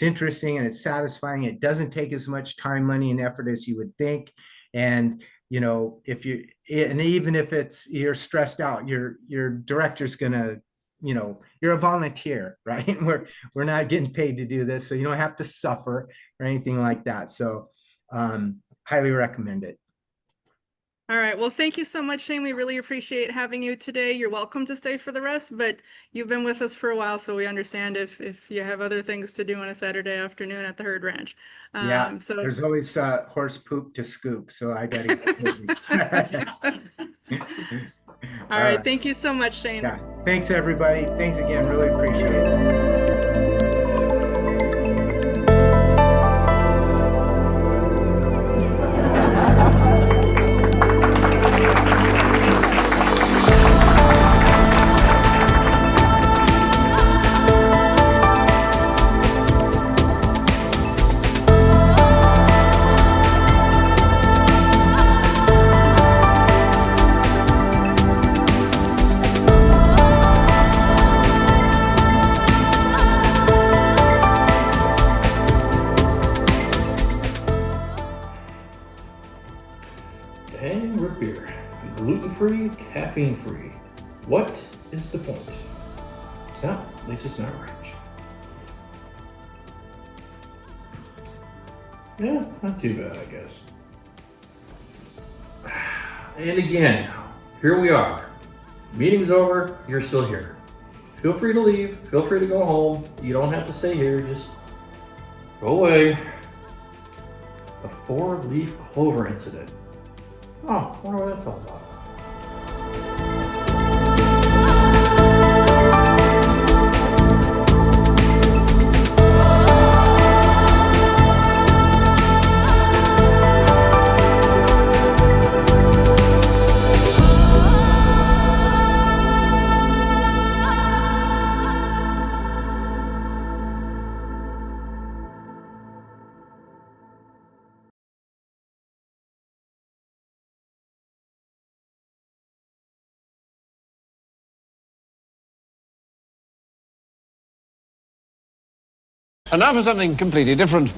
interesting and it's satisfying. It doesn't take as much time, money, and effort as you would think. And even if you're stressed out, your director's gonna, you're a volunteer, right? We're not getting paid to do this, so you don't have to suffer or anything like that. So highly recommend it.
all right. Well, thank you so much, Shane. We really appreciate having you today. You're welcome to stay for the rest, but you've been with us for a while, so we understand if you have other things to do on a Saturday afternoon at the Hurd Ranch.
Yeah,
So
there's always horse poop to scoop, so I gotta get busy.
all right. Thank you so much, Shane.
Yeah, thanks everybody. Thanks again, really appreciate it.
And root beer. Gluten-free, caffeine-free. What is the point? Well, at least it's not ranch. Yeah, not too bad, I guess. And again, here we are. Meeting's over, you're still here. Feel free to leave, feel free to go home. You don't have to stay here, just go away. The 4-leaf clover incident. Oh, I wonder what that's all about.
And now for something completely different.